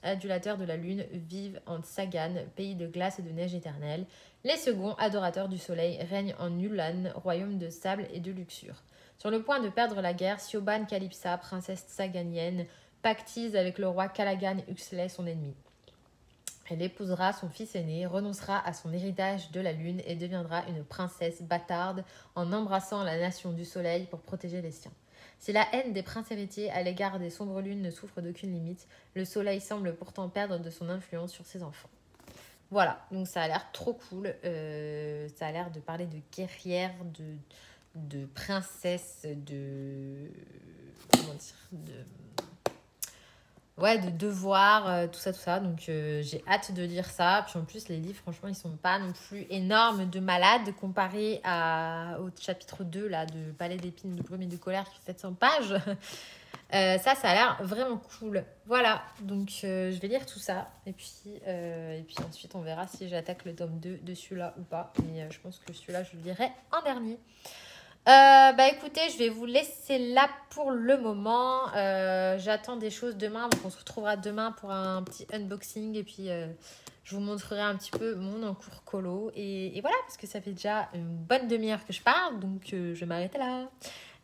adulateurs de la lune vivent en Sagan, pays de glace et de neige éternelle. Les seconds, adorateurs du soleil, règnent en Nulan, royaume de sable et de luxure. Sur le point de perdre la guerre, Siobhan Calypsa, princesse saganienne, pactise avec le roi Calagan Huxley, son ennemi. Elle épousera son fils aîné, renoncera à son héritage de la lune et deviendra une princesse bâtarde en embrassant la nation du soleil pour protéger les siens. Si la haine des princes héritiers à l'égard des sombres lunes ne souffre d'aucune limite, le soleil semble pourtant perdre de son influence sur ses enfants. Voilà, donc ça a l'air trop cool. Ça a l'air de parler de guerrière, de princesse, de... Comment dire de devoir, tout ça. Donc, j'ai hâte de lire ça. Puis en plus, les livres, franchement, ils sont pas non plus énormes de malade comparé au chapitre 2 là, de Palais d'épines, de brume et de colère qui fait 700 pages. Ça a l'air vraiment cool. Voilà, donc je vais lire tout ça. Et puis ensuite, on verra si j'attaque le tome 2 de celui-là ou pas. Mais je pense que celui-là, je le lirai en dernier. Écoutez, je vais vous laisser là pour le moment. J'attends des choses demain, donc on se retrouvera demain pour un petit unboxing et puis je vous montrerai un petit peu mon encours colo et voilà, parce que ça fait déjà une bonne demi-heure que je parle, donc je vais m'arrêter là.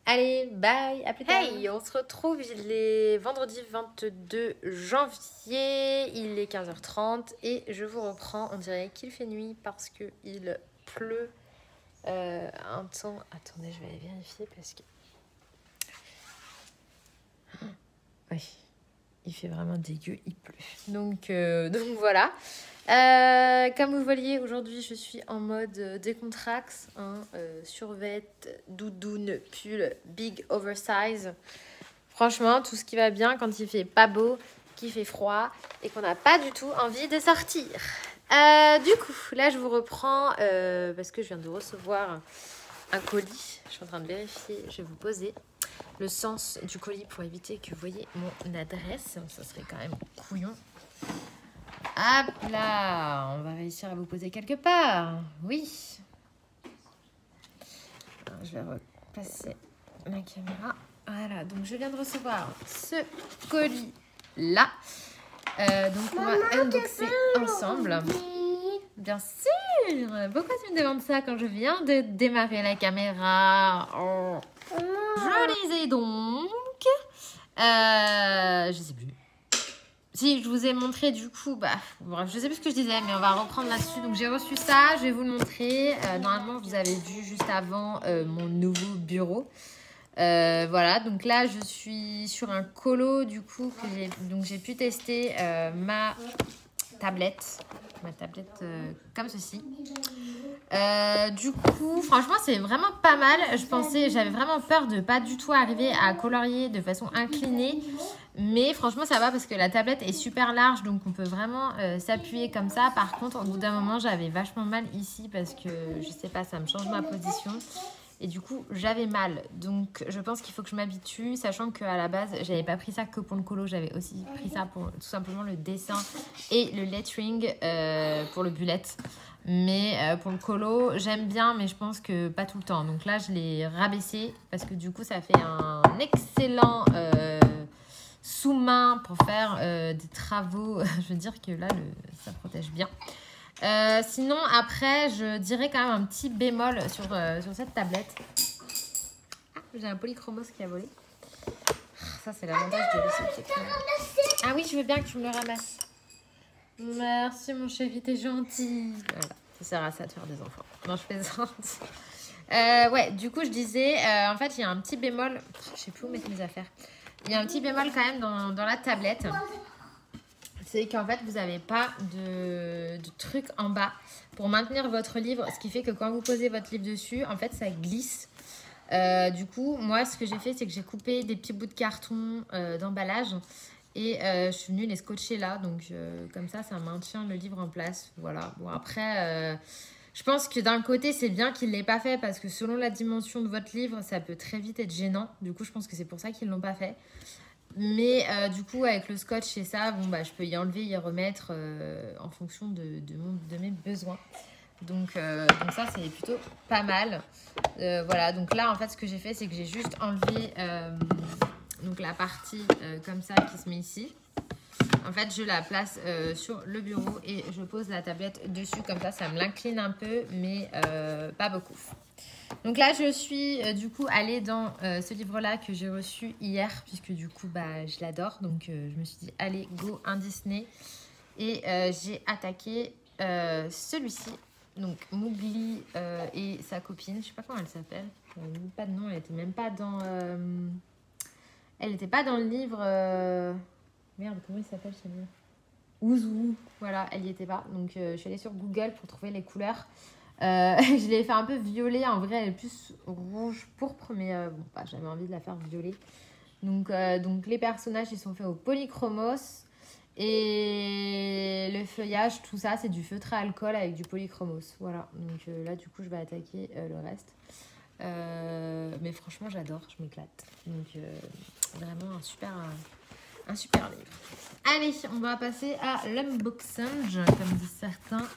Allez, bye, à plus tard. Hey, on se retrouve, il est vendredi 22 janvier, il est 15h30 et je vous reprends. On dirait qu'il fait nuit parce qu'il pleut. Un temps... Attendez, je vais aller vérifier parce que... Oui, il fait vraiment dégueu, il pleut. Donc voilà. Comme vous voyez, aujourd'hui, je suis en mode décontrax. Survêt, doudoune, pull, big oversize. Franchement, tout ce qui va bien quand il fait pas beau, qu'il fait froid et qu'on n'a pas du tout envie de sortir. Du coup, là, je vous reprends parce que je viens de recevoir un colis. Je suis en train de vérifier. Je vais vous poser le sens du colis pour éviter que vous voyez mon adresse. Ça serait quand même couillon. Hop là, on va réussir à vous poser quelque part. Oui. Alors, je vais repasser la caméra. Voilà, donc je viens de recevoir ce colis-là. Donc on va unboxer ensemble. Bien sûr. Pourquoi tu me demandes ça quand je viens de démarrer la caméra? Je lisais donc. Je sais plus. Si, je vous ai montré du coup, bref, je sais plus ce que je disais, mais on va reprendre là-dessus. Donc j'ai reçu ça, je vais vous le montrer. Normalement, vous avez vu juste avant mon nouveau bureau. Voilà, donc là je suis sur un colo du coup donc j'ai pu tester ma tablette comme ceci. Du coup franchement c'est vraiment pas mal. J'avais vraiment peur de pas du tout arriver à colorier de façon inclinée, mais franchement ça va parce que la tablette est super large, donc on peut vraiment s'appuyer comme ça. Par contre au bout d'un moment j'avais vachement mal ici parce que je sais pas, ça me change ma position. Et du coup, j'avais mal. Donc, je pense qu'il faut que je m'habitue, sachant qu'à la base, j'avais pas pris ça que pour le colo. J'avais aussi pris ça pour tout simplement le dessin et le lettering pour le bullet. Mais pour le colo, j'aime bien, mais je pense que pas tout le temps. Donc là, je l'ai rabaissé parce que du coup, ça fait un excellent sous-main pour faire des travaux. Je veux dire que là, ça protège bien. Sinon, après, je dirais quand même un petit bémol sur cette tablette. Ah, j'ai un polychromos qui a volé. Ça, c'est l'avantage de laisser. Ah oui, je veux bien que tu me le ramasses. Merci, mon chéri, t'es gentil. Voilà, ça sert à ça de faire des enfants. Non, je plaisante. Ouais, du coup, je disais, en fait, il y a un petit bémol. Je sais plus où mettre mes affaires. Il y a un petit bémol quand même dans la tablette. C'est qu'en fait, vous n'avez pas de truc en bas pour maintenir votre livre. Ce qui fait que quand vous posez votre livre dessus, en fait, ça glisse. Du coup, moi, ce que j'ai fait, c'est que j'ai coupé des petits bouts de carton d'emballage. Et je suis venue les scotcher là. Donc, comme ça maintient le livre en place. Voilà. Bon, après, je pense que d'un côté, c'est bien qu'ils ne l'aient pas fait. Parce que selon la dimension de votre livre, ça peut très vite être gênant. Du coup, je pense que c'est pour ça qu'ils ne l'ont pas fait. Mais du coup, avec le scotch et ça, bon, bah, je peux y enlever, y remettre en fonction de mes besoins. Donc ça, c'est plutôt pas mal. Voilà, donc là, en fait, ce que j'ai fait, c'est que j'ai juste enlevé donc la partie comme ça qui se met ici. En fait, je la place sur le bureau et je pose la tablette dessus. Comme ça me l'incline un peu, mais pas beaucoup. Donc là, je suis du coup allée dans ce livre-là que j'ai reçu hier, puisque du coup, bah, je l'adore. Donc, je me suis dit, allez, go, un Disney. Et j'ai attaqué celui-ci. Donc, Mowgli et sa copine. Je sais pas comment elle s'appelle. Elle n'a même pas de nom. Elle était même pas dans... Elle n'était pas dans le livre... Merde, comment il s'appelle ce livre? Ouzou. Voilà, elle n'y était pas. Donc, je suis allée sur Google pour trouver les couleurs. Je l'ai fait un peu violet. En vrai, elle est plus rouge pourpre, mais bon, bah, j'avais envie de la faire violet. Donc les personnages, ils sont faits au polychromos. Et le feuillage, tout ça, c'est du feutre à alcool avec du polychromos. Voilà. Donc là, du coup, je vais attaquer le reste. Mais franchement, j'adore. Je m'éclate. Donc vraiment un super livre. Allez, on va passer à l'unboxing, comme disent certains.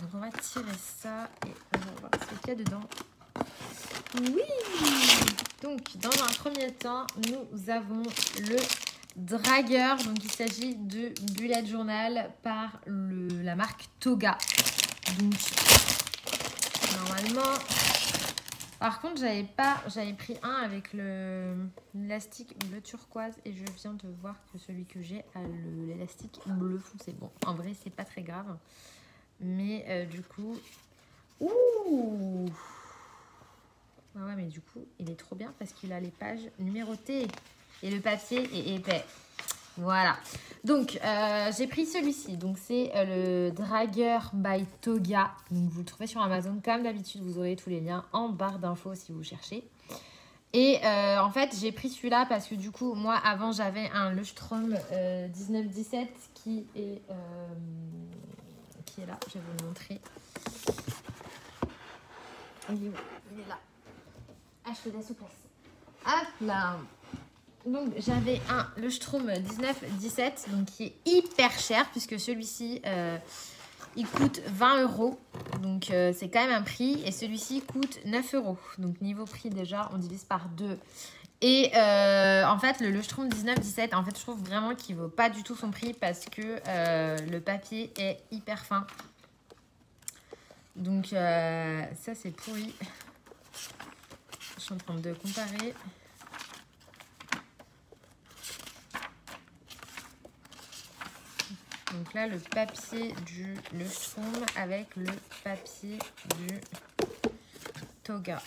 Donc on va tirer ça et on va voir ce qu'il y a dedans. Oui. Donc dans un premier temps, nous avons le dragueur. Donc il s'agit de bullet journal par la marque Toga. Donc normalement, par contre j'avais pris un avec l'élastique bleu turquoise et je viens de voir que celui que j'ai a l'élastique bleu foncé. Bon, en vrai c'est pas très grave. Mais du coup... Ouh! Ah ouais, mais du coup, il est trop bien parce qu'il a les pages numérotées. Et le papier est épais. Voilà. Donc, j'ai pris celui-ci. Donc, c'est le Dragueur by Toga. Donc, vous le trouvez sur Amazon. Comme d'habitude, vous aurez tous les liens en barre d'infos si vous cherchez. Et en fait, j'ai pris celui-là parce que du coup, moi, avant, j'avais un Leuchtturm 1917 qui est là. Je vais vous le montrer. Il est où? Il est là. Ah, je fais de la souplesse. Hop là. Donc, j'avais un Leuchtturm 1917, donc qui est hyper cher puisque celui-ci, il coûte 20 €. Donc, c'est quand même un prix. Et celui-ci coûte 9 €. Donc, niveau prix, déjà, on divise par 2. Et en fait, le Leuchtturm 1917, en fait, je trouve vraiment qu'il ne vaut pas du tout son prix parce que le papier est hyper fin. Donc, ça, c'est pourri. Je suis en train de comparer. Donc là, le papier du Leuchtturm avec le papier du Toga.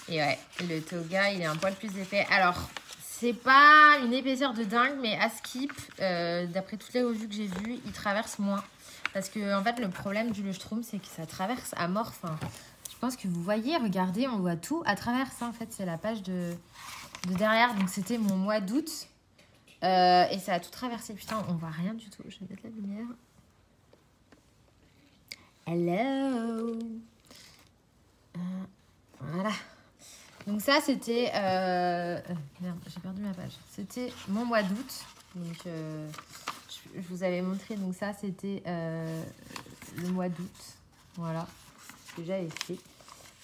Et ouais, le Toga, il est un poil plus épais. Alors, c'est pas une épaisseur de dingue, mais à Skip, d'après toutes les revues que j'ai vues, il traverse moins. Parce que, en fait, le problème du Leuchtturm, c'est que ça traverse à mort. Enfin, je pense que vous voyez, regardez, on voit tout à travers ça. En fait, c'est la page de derrière. Donc, c'était mon mois d'août. Et ça a tout traversé. Putain, on voit rien du tout. Je vais mettre la lumière. Hello. Voilà. Donc ça, c'était... merde, j'ai perdu ma page. C'était mon mois d'août. Donc, je vous avais montré. Donc ça, c'était le mois d'août. Voilà. Ce que j'avais fait.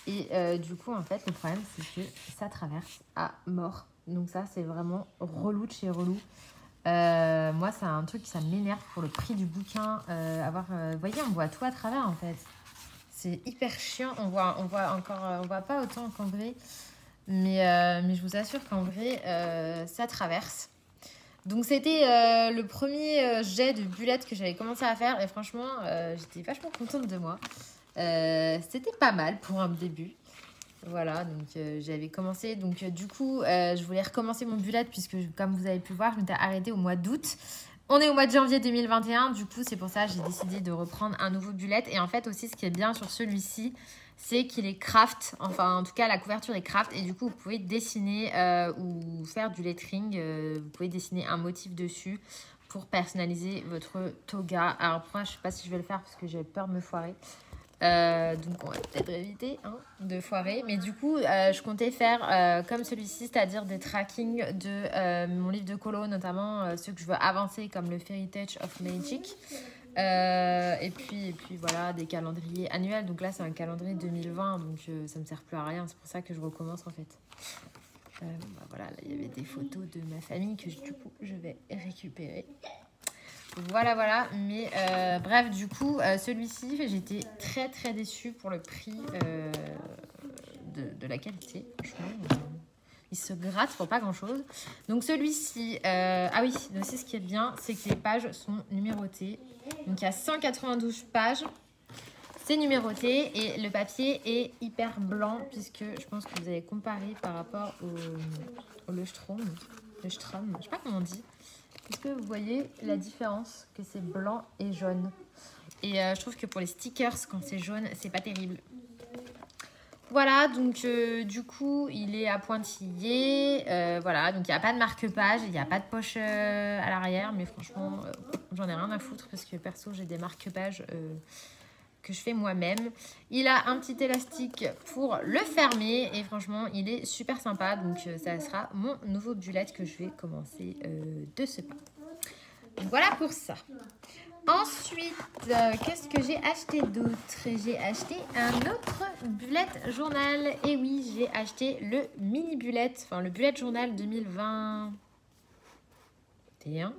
Et du coup, en fait, le problème, c'est que ça traverse à mort. Donc ça, c'est vraiment relou de chez relou. Moi, c'est un truc, ça m'énerve pour le prix du bouquin. Vous voyez, on voit tout à travers, en fait. C'est hyper chiant. On voit pas autant qu'en vrai. Mais je vous assure qu'en vrai, ça traverse. Donc, c'était le premier jet de bullet que j'avais commencé à faire. Et franchement, j'étais vachement contente de moi. C'était pas mal pour un début. Voilà, donc j'avais commencé. Donc, du coup, je voulais recommencer mon bullet puisque, comme vous avez pu voir, je m'étais arrêtée au mois d'août. On est au mois de janvier 2021. Du coup, c'est pour ça que j'ai décidé de reprendre un nouveau bullet. Et en fait, aussi, ce qui est bien sur celui-ci, c'est qu'il est craft. Enfin, en tout cas, la couverture est craft. Et du coup, vous pouvez dessiner ou faire du lettering. Vous pouvez dessiner un motif dessus pour personnaliser votre toga. Alors, moi, je ne sais pas si je vais le faire parce que j'ai peur de me foirer. Donc on va peut-être éviter de foirer, mais du coup je comptais faire comme celui-ci, c'est-à-dire des trackings de mon livre de colo, notamment ceux que je veux avancer comme le Fairy Touch of Magic, et puis voilà, des calendriers annuels. Donc là c'est un calendrier 2020, donc ça me sert plus à rien, c'est pour ça que je recommence en fait. Voilà, là il y avait des photos de ma famille que du coup je vais récupérer. Voilà, mais bref, du coup, celui-ci, j'étais très très déçue pour le prix de la qualité. Franchement, il se gratte pour pas grand-chose. Donc celui-ci, ah oui, aussi ce qui est bien, c'est que les pages sont numérotées. Donc il y a 192 pages, c'est numéroté et le papier est hyper blanc puisque je pense que vous allez comparer par rapport au Leuchtturm. Je sais pas comment on dit. Est-ce que vous voyez la différence que c'est blanc et jaune? Et je trouve que pour les stickers, quand c'est jaune, c'est pas terrible. Voilà, donc du coup, il est à pointillé. Voilà, donc il n'y a pas de marque-page, il n'y a pas de poche à l'arrière. Mais franchement, j'en ai rien à foutre parce que perso, j'ai des marque-pages que je fais moi-même. Il a un petit élastique pour le fermer et franchement, il est super sympa. Donc, ça sera mon nouveau bullet que je vais commencer de ce pas. Donc, voilà pour ça. Ensuite, qu'est-ce que j'ai acheté d'autre? J'ai acheté un autre bullet journal. Et oui, j'ai acheté le mini bullet, enfin le bullet journal 2021.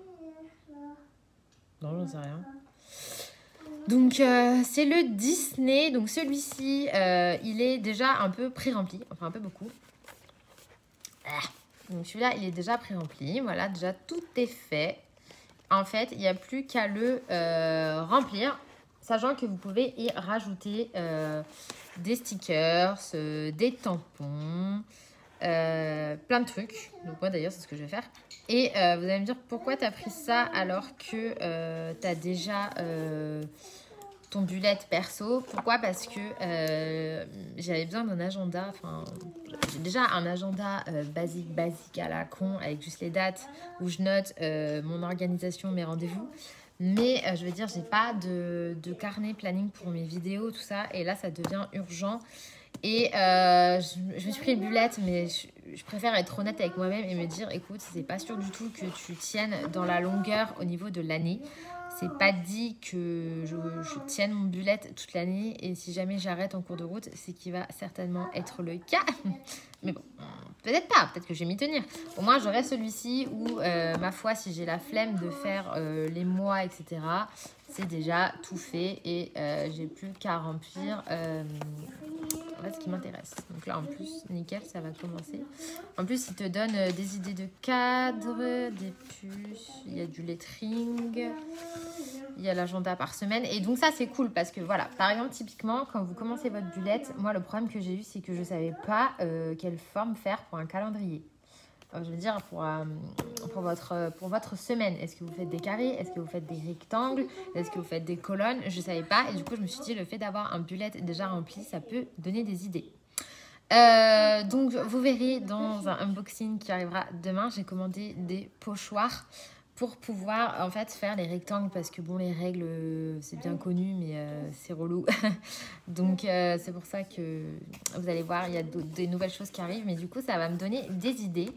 Non, j'en sais rien. Donc, c'est le Disney. Donc, celui-ci, il est déjà un peu pré-rempli. Enfin, un peu beaucoup. Donc, celui-là, il est déjà pré-rempli. Voilà, déjà, tout est fait. En fait, il n'y a plus qu'à le remplir. Sachant que vous pouvez y rajouter des stickers, des tampons, plein de trucs. Donc, moi, d'ailleurs, c'est ce que je vais faire. Et vous allez me dire, pourquoi tu as pris ça alors que tu as déjà ton bullet perso? Pourquoi? Parce que j'avais besoin d'un agenda. Enfin, j'ai déjà un agenda basique à la con avec juste les dates où je note mon organisation, mes rendez-vous. Mais je veux dire, j'ai pas de carnet planning pour mes vidéos, tout ça. Et là, ça devient urgent. Et je me suis pris le bullet, mais je préfère être honnête avec moi-même et me dire, écoute, c'est pas sûr du tout que tu tiennes dans la longueur au niveau de l'année. C'est pas dit que je tienne mon bullet toute l'année et si jamais j'arrête en cours de route, c'est qu'il va certainement être le cas. Mais bon, peut-être pas, peut-être que je vais m'y tenir. Au moins, j'aurai celui-ci où, ma foi, si j'ai la flemme de faire les mois, etc., c'est déjà tout fait et j'ai plus qu'à remplir ce qui m'intéresse. Donc là, en plus, nickel, ça va commencer. En plus, il te donne des idées de cadre, des puces, il y a du lettering, il y a l'agenda par semaine. Et donc ça, c'est cool parce que voilà, par exemple, typiquement, quand vous commencez votre bullet, moi, le problème que j'ai eu, c'est que je ne savais pas quelle forme faire pour un calendrier. Je veux dire, pour votre semaine, est-ce que vous faites des carrés? Est-ce que vous faites des rectangles? Est-ce que vous faites des colonnes? Je ne savais pas. Et du coup, je me suis dit, le fait d'avoir un bullet déjà rempli, ça peut donner des idées. Donc, vous verrez dans un unboxing qui arrivera demain, j'ai commandé des pochoirs pour pouvoir en fait faire les rectangles parce que bon les règles c'est bien connu mais c'est relou donc c'est pour ça que vous allez voir il y a des nouvelles choses qui arrivent mais du coup ça va me donner des idées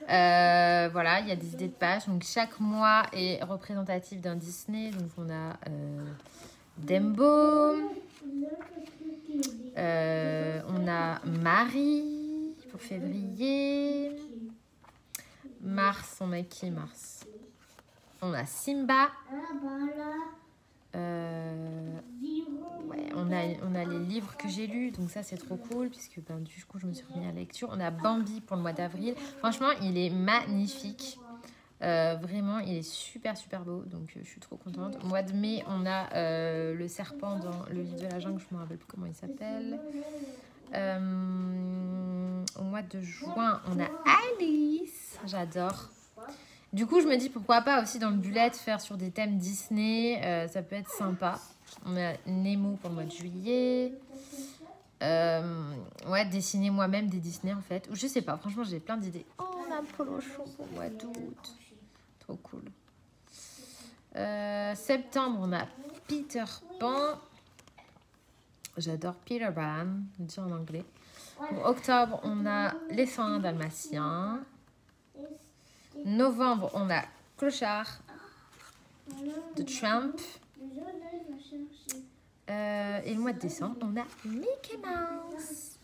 voilà il y a des idées de pages donc chaque mois est représentatif d'un Disney donc on a Dumbo on a Marie pour février mars on a qui mars on a Simba. Ouais, on a les livres que j'ai lus, donc ça c'est trop cool, puisque ben, du coup je me suis remis à la lecture. On a Bambi pour le mois d'avril. Franchement, il est magnifique. Vraiment, il est super super beau, donc je suis trop contente. Au mois de mai, on a le serpent dans le livre de la jungle, je me rappelle plus comment il s'appelle. Au mois de juin, on a Alice. J'adore. Du coup, je me dis pourquoi pas aussi dans le bullet faire sur des thèmes Disney. Ça peut être sympa. On a Nemo pour le mois de juillet. Ouais, dessiner moi-même des Disney en fait. Ou je sais pas, franchement, j'ai plein d'idées. Oh, on a un polochon pour le mois d'août. Trop cool. Septembre, on a Peter Pan. J'adore Peter Pan, je dis en anglais. Pour octobre, on a Les 101 Dalmatiens. Novembre, on a Clochard de Trump. Et le mois de décembre, on a Mickey Mouse.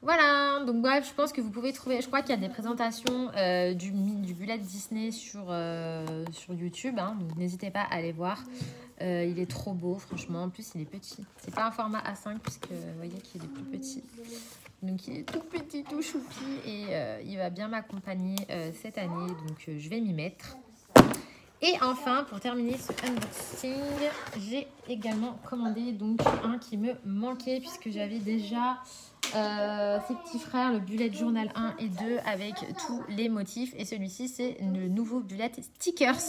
Voilà, donc bref, je pense que vous pouvez trouver, je crois qu'il y a des présentations du bullet Disney sur YouTube, hein, donc n'hésitez pas à aller voir. Il est trop beau, franchement, en plus il est petit. C'est pas un format A5 puisque vous voyez qu'il est plus petit. Donc il est tout petit, tout choupi et il va bien m'accompagner cette année, donc je vais m'y mettre. Et enfin, pour terminer ce unboxing, j'ai également commandé donc un qui me manquait puisque j'avais déjà ces petits frères, le bullet journal 1 et 2 avec tous les motifs. Et celui-ci, c'est le nouveau bullet stickers.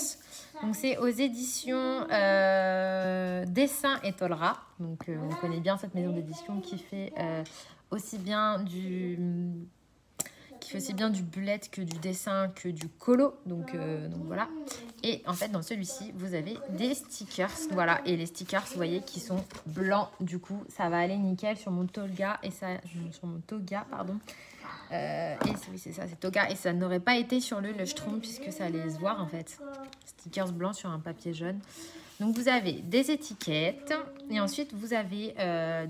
Donc c'est aux éditions Dessin et Tolra. Donc on connaît bien cette maison d'édition qui fait aussi bien du bullet que du dessin que du colo, donc voilà. Et en fait dans celui-ci vous avez des stickers, voilà, et les stickers vous voyez qui sont blancs, du coup ça va aller nickel sur mon toga et ça et oui c'est ça, c'est toga, et ça n'aurait pas été sur le leuchtturm puisque ça allait se voir en fait, stickers blancs sur un papier jaune. Donc vous avez des étiquettes et ensuite vous avez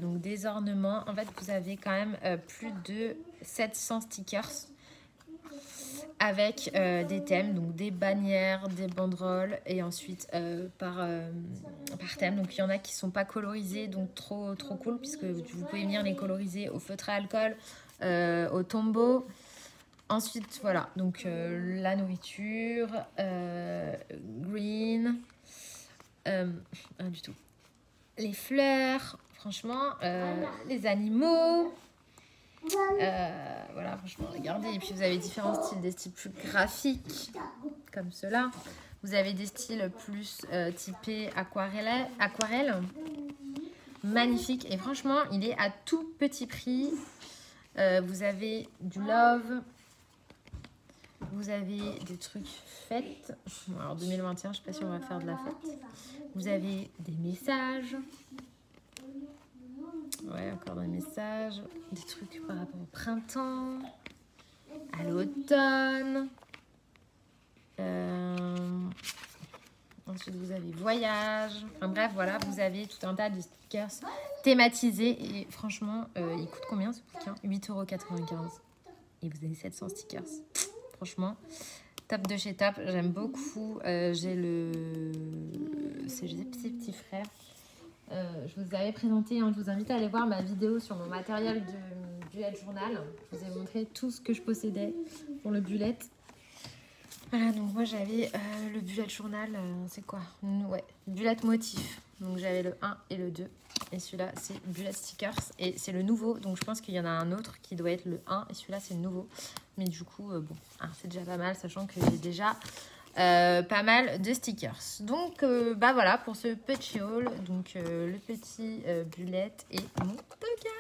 donc des ornements. En fait vous avez quand même plus de 700 stickers avec des thèmes, donc des bannières, des banderoles et ensuite par thème. Donc il y en a qui ne sont pas colorisés, donc trop cool puisque vous pouvez venir les coloriser au feutre à alcool, au tombeau. Ensuite voilà, donc la nourriture, green... rien du tout. Les fleurs, franchement, les animaux. Voilà, franchement, regardez. Et puis vous avez différents styles, des styles plus graphiques, comme cela. Vous avez des styles plus typés aquarelle. Magnifique. Et franchement, il est à tout petit prix. Vous avez du love. Vous avez des trucs fêtes. Alors 2021, je ne sais pas si on va faire de la fête. Vous avez des messages. Ouais, encore des messages. Des trucs par rapport au printemps. À l'automne. Ensuite, vous avez voyage. Enfin bref, voilà, vous avez tout un tas de stickers thématisés. Et franchement, il coûte combien ce bouquin? 8,95 €. Et vous avez 700 stickers. Franchement, top de chez top. J'aime beaucoup. J'ai ces petits frères. Je vous avais présenté, hein, je vous invite à aller voir ma vidéo sur mon matériel de bullet journal. Je vous ai montré tout ce que je possédais pour le bullet. Voilà, donc moi j'avais le bullet journal, c'est quoi? Ouais, bullet motif. Donc j'avais le 1 et le 2. Et celui-là, c'est bullet stickers. Et c'est le nouveau. Donc je pense qu'il y en a un autre qui doit être le 1. Et celui-là, c'est le nouveau. Mais du coup, bon, c'est déjà pas mal, sachant que j'ai déjà pas mal de stickers. Donc, bah voilà pour ce petit haul. Donc, le petit bullet et mon toga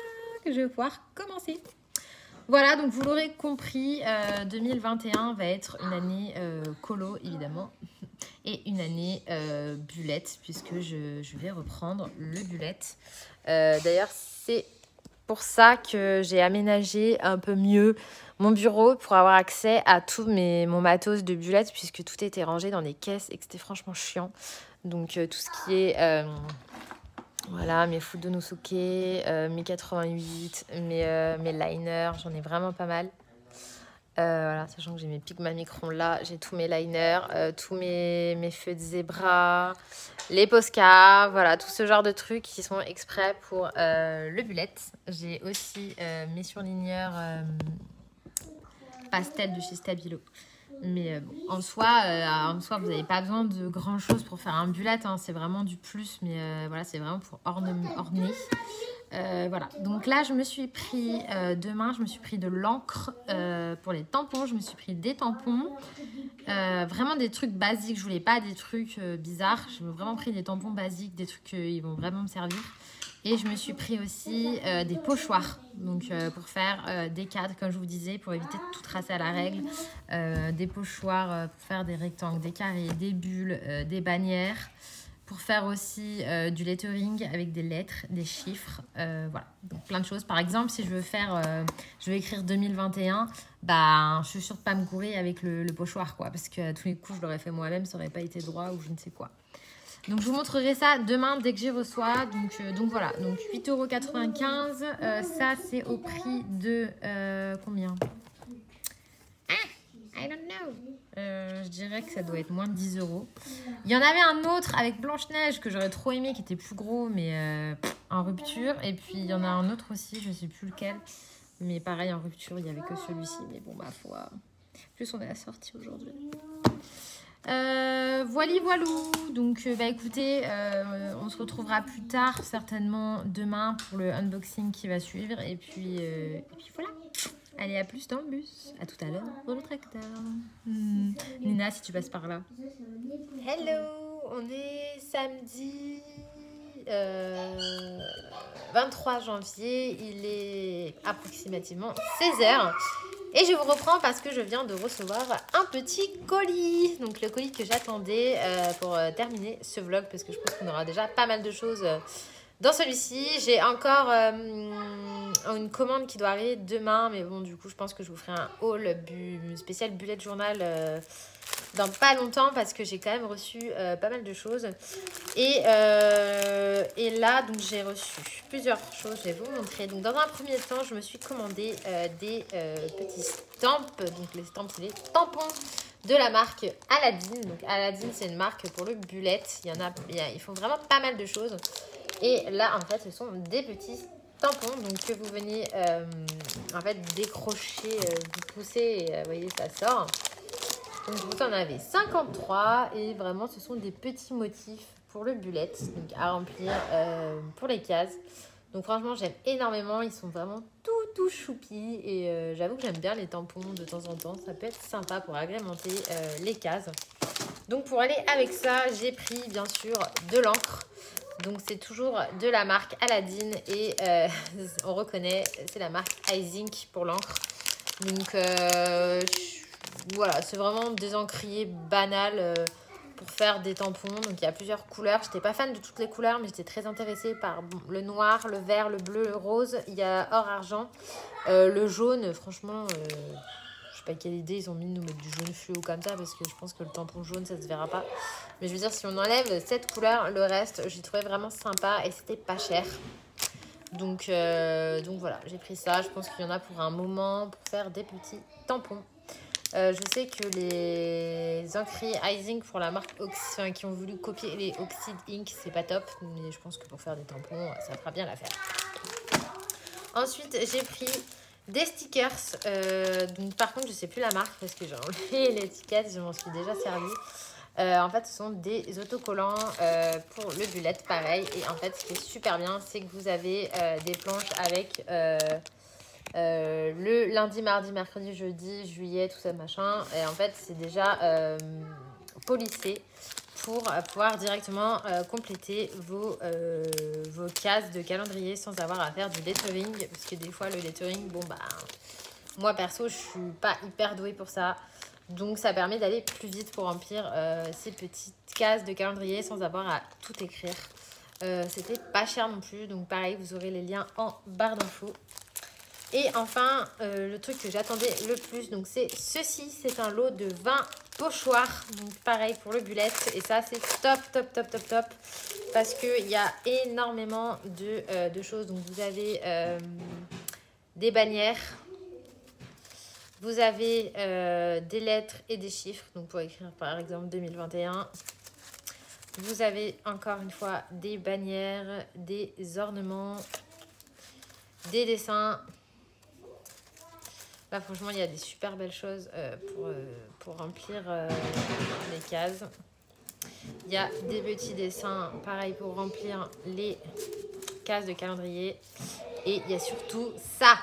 que je vais pouvoir commencer. Voilà, donc vous l'aurez compris, 2021 va être une année colo, évidemment. Et une année bullette, puisque je vais reprendre le bullette. D'ailleurs, c'est pour ça que j'ai aménagé un peu mieux mon bureau pour avoir accès à tout mon matos de bullette, puisque tout était rangé dans des caisses et que c'était franchement chiant. Donc tout ce qui est voilà, mes Food de Nosuke, mes 88, mes liners, j'en ai vraiment pas mal. Voilà, sachant que j'ai mes Pigma Micron là, j'ai tous mes liners, tous mes feux de zébra, les Posca, voilà, tout ce genre de trucs qui sont exprès pour le bullette. J'ai aussi mes surligneurs pastel de chez Stabilo. Mais bon, en soi, vous n'avez pas besoin de grand chose pour faire un bullet, hein. C'est vraiment du plus, mais voilà, c'est vraiment pour orner. Voilà, donc là je me suis pris demain, je me suis pris de l'encre pour les tampons, je me suis pris des tampons, vraiment des trucs basiques, je voulais pas des trucs bizarres, je me suis vraiment pris des tampons basiques, des trucs qui vont vraiment me servir. Et je me suis pris aussi des pochoirs, donc pour faire des cadres, comme je vous disais, pour éviter de tout tracer à la règle. Des pochoirs pour faire des rectangles, des carrés, des bulles, des bannières. Pour faire aussi du lettering avec des lettres, des chiffres, voilà, donc plein de choses. Par exemple, si je veux écrire 2021, bah, je suis sûre de pas me gourer avec le pochoir, quoi, parce que à tous les coups, je l'aurais fait moi-même, ça n'aurait pas été droit ou je ne sais quoi. Donc, je vous montrerai ça demain dès que j'y reçois. Donc voilà, donc 8,95 €. Ça, c'est au prix de combien? I don't know. Je dirais que ça doit être moins de 10 €. Il y en avait un autre avec Blanche-Neige que j'aurais trop aimé, qui était plus gros, mais en rupture. Et puis, il y en a un autre aussi, je ne sais plus lequel. Mais pareil, en rupture, il n'y avait que celui-ci. Mais bon, ma foi. Plus, on est à la sortie aujourd'hui. Voilou. Donc, bah écoutez, on se retrouvera plus tard, certainement demain, pour le unboxing qui va suivre. Et puis voilà. Allez, à plus dans le bus. À tout à l'heure dans le tracteur. Nina, si tu passes par là. Hello, on est samedi 23 janvier. Il est approximativement 16h. Et je vous reprends parce que je viens de recevoir un petit colis. Donc le colis que j'attendais pour terminer ce vlog, parce que je pense qu'on aura déjà pas mal de choses dans celui-ci. J'ai encore une commande qui doit arriver demain. Mais bon, du coup, je pense que je vous ferai un haul spécial bullet journal dans pas longtemps, parce que j'ai quand même reçu pas mal de choses. Et là, donc j'ai reçu plusieurs choses, je vais vous montrer. Donc dans un premier temps, je me suis commandé des petits stamps. Donc les stamps, c'est les tampons de la marque Aladdin. Donc Aladdin, c'est une marque pour le bullet. Ils font vraiment pas mal de choses. Et là, en fait, ce sont des petits tampons, donc que vous venez en fait décrocher, vous poussez et vous voyez, ça sort. Donc vous en avez 53 et vraiment ce sont des petits motifs pour le bullet, donc à remplir pour les cases. Donc franchement, j'aime énormément, ils sont vraiment tout choupis et j'avoue que j'aime bien les tampons de temps en temps, ça peut être sympa pour agrémenter les cases. Donc pour aller avec ça, j'ai pris bien sûr de l'encre. Donc c'est toujours de la marque Aladdin et on reconnaît, c'est la marque Izink pour l'encre. Donc voilà, c'est vraiment des encriers banals pour faire des tampons. Donc il y a plusieurs couleurs. J'étais pas fan de toutes les couleurs, mais j'étais très intéressée par le noir, le vert, le bleu, le rose. Il y a or argent. Le jaune, franchement, je sais pas quelle idée ils ont mis de nous mettre du jaune fluo comme ça, parce que je pense que le tampon jaune ça se verra pas. Mais je veux dire, si on enlève cette couleur, le reste, j'ai trouvé vraiment sympa et c'était pas cher. Donc voilà, j'ai pris ça. Je pense qu'il y en a pour un moment pour faire des petits tampons. Je sais que les encres Izink pour la marque qui ont voulu copier les Oxide Ink, c'est pas top. Mais je pense que pour faire des tampons, ça fera bien l'affaire. Ensuite, j'ai pris des stickers. Donc, par contre, je sais plus la marque parce que j'ai enlevé l'étiquette. Je m'en suis déjà servi. En fait, ce sont des autocollants pour le bullet, pareil. Et en fait, ce qui est super bien, c'est que vous avez des planches avec le lundi, mardi, mercredi, jeudi, juillet, tout ça, machin. Et en fait, c'est déjà polissé pour pouvoir directement compléter vos cases de calendrier sans avoir à faire du lettering. Parce que des fois, le lettering, bon, bah, Moi, perso, je suis pas hyper douée pour ça. Donc, ça permet d'aller plus vite pour remplir ces petites cases de calendrier sans avoir à tout écrire. C'était pas cher non plus. Donc, pareil, vous aurez les liens en barre d'infos. Et enfin, le truc que j'attendais le plus, donc c'est ceci. C'est un lot de 20 pochoirs. Donc, pareil pour le bullet. Et ça, c'est top, top, top, top, top. Parce qu'il y a énormément de choses. Donc, vous avez des bannières. Vous avez des lettres et des chiffres, donc pour écrire par exemple 2021. Vous avez encore une fois des bannières, des ornements, des dessins. Là franchement il y a des super belles choses pour remplir les cases. Il y a des petits dessins, pareil pour remplir les cases de calendrier. Et il y a surtout ça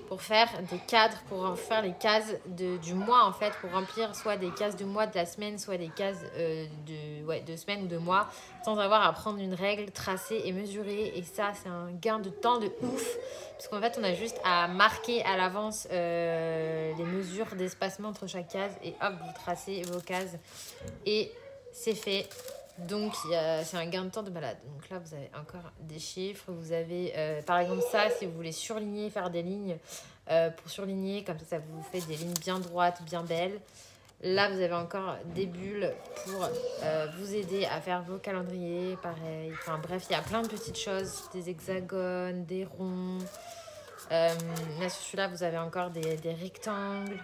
pour faire des cadres, pour faire les cases du mois en fait, pour remplir soit des cases de mois de la semaine, soit des cases de semaine ou de mois, sans avoir à prendre une règle, tracer et mesurer. Et ça, c'est un gain de temps de ouf, parce qu'en fait, on a juste à marquer à l'avance les mesures d'espacement entre chaque case, et hop, vous tracez vos cases, et c'est fait. Donc, c'est un gain de temps de malade. Donc là, vous avez encore des chiffres. Vous avez, par exemple, ça, si vous voulez surligner, faire des lignes pour surligner. Comme ça vous fait des lignes bien droites, bien belles. Là, vous avez encore des bulles pour vous aider à faire vos calendriers. Pareil. Enfin, bref, il y a plein de petites choses. Des hexagones, des ronds. Là, sur celui-là, vous avez encore des rectangles.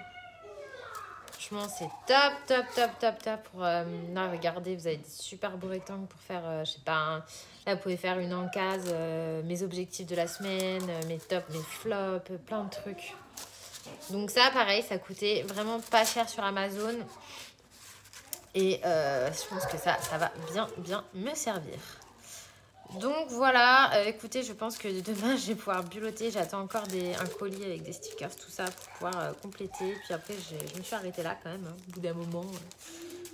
Franchement, c'est top, top, top, top, top. Là, regardez, vous avez des super beaux rectangles pour faire, je sais pas, là, vous pouvez faire une encase, mes objectifs de la semaine, mes tops, mes flops, plein de trucs. Donc ça, pareil, ça coûtait vraiment pas cher sur Amazon. Et je pense que ça va bien, bien me servir. Donc voilà, écoutez, je pense que demain je vais pouvoir bulotter. J'attends encore un colis avec des stickers, tout ça, pour pouvoir compléter. Puis après, je me suis arrêtée là quand même, hein, au bout d'un moment.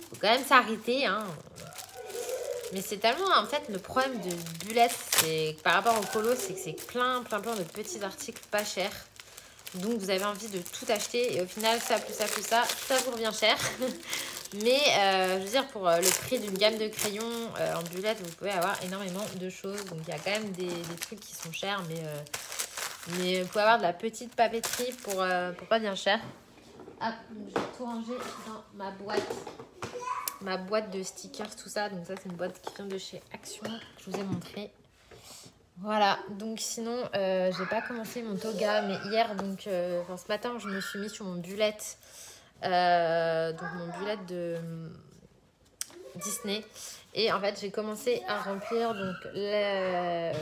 Faut quand même s'arrêter. Hein. Mais c'est tellement, en fait, le problème de Bullet, c'est par rapport au colo, c'est que c'est plein de petits articles pas chers. Donc vous avez envie de tout acheter. Et au final, ça plus ça plus ça, ça vous revient cher. Mais je veux dire, pour le prix d'une gamme de crayons en bullet, vous pouvez avoir énormément de choses. Donc il y a quand même des trucs qui sont chers, mais vous pouvez avoir de la petite papeterie pour pas bien cher. Hop, je vais tout ranger dans ma boîte de stickers, tout ça. Donc ça, c'est une boîte qui vient de chez Action, je vous ai montré. Voilà, donc sinon, j'ai pas commencé mon toga, mais hier, donc ce matin, je me suis mis sur mon bullet. Donc mon bullet de Disney, et en fait j'ai commencé à remplir donc les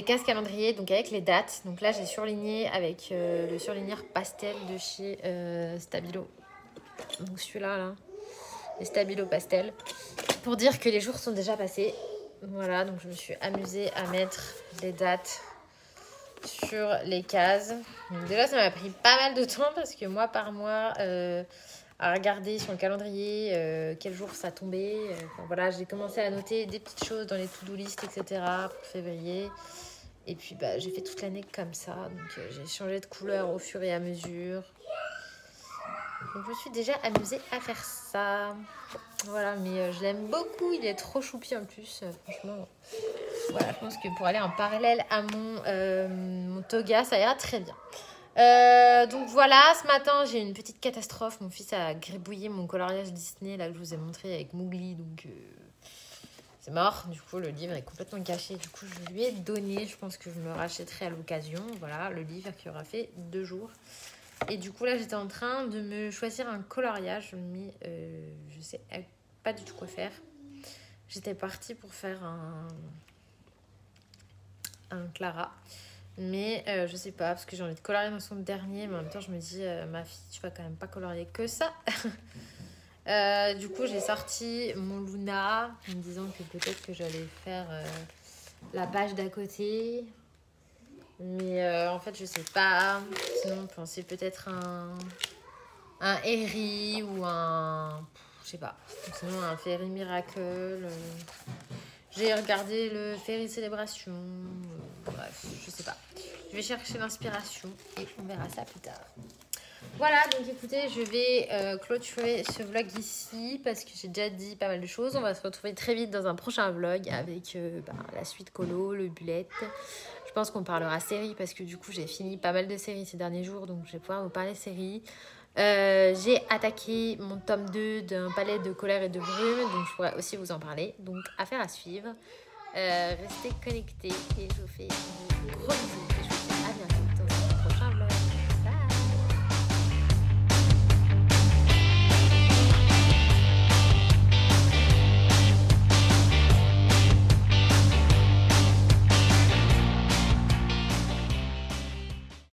cases calendrier, donc avec les dates. Donc là j'ai surligné avec le surligneur pastel de chez Stabilo, donc celui-là là, les Stabilo pastel, pour dire que les jours sont déjà passés. Voilà, donc je me suis amusée à mettre les dates sur les cases. Donc déjà, ça m'a pris pas mal de temps parce que mois par mois, à regarder sur le calendrier quel jour ça tombait. Voilà, j'ai commencé à noter des petites choses dans les to-do list, etc. pour février. Et puis, j'ai fait toute l'année comme ça. Donc, j'ai changé de couleur au fur et à mesure. Donc, je me suis déjà amusée à faire ça. Voilà, mais je l'aime beaucoup. Il est trop choupi en plus. Franchement, voilà, je pense que pour aller en parallèle à mon toga, ça ira très bien. Donc voilà, ce matin, j'ai une petite catastrophe. Mon fils a gribouillé mon coloriage Disney, là, que je vous ai montré avec Mowgli. Donc, c'est mort. Du coup, le livre est complètement caché. Du coup, je lui ai donné. Je pense que je me rachèterai à l'occasion. Voilà, le livre qui aura fait 2 jours. Et du coup, là, j'étais en train de me choisir un coloriage. Mais je sais pas du tout quoi faire. J'étais partie pour faire un Clara. Mais je sais pas, parce que j'ai envie de colorier dans son dernier. Mais en même temps, je me dis, ma fille, tu vas quand même pas colorier que ça. Du coup, j'ai sorti mon Luna en me disant que peut-être que j'allais faire la page d'à côté. Mais en fait, je sais pas. Sinon, penser peut-être un Harry ou un... Je sais pas. Sinon, un Fairy Miracle. J'ai regardé le Ferry Célébration. Bref, je sais pas. Je vais chercher l'inspiration et on verra ça plus tard. Voilà, donc écoutez, je vais clôturer ce vlog ici parce que j'ai déjà dit pas mal de choses. On va se retrouver très vite dans un prochain vlog avec la suite colo, le bullet. Je pense qu'on parlera série parce que du coup j'ai fini pas mal de séries ces derniers jours, donc je vais pouvoir vous parler série. J'ai attaqué mon tome 2 d'un palais de colère et de brume, donc je pourrais aussi vous en parler. Donc affaire à suivre. Restez connectés et je vous fais de gros bisous.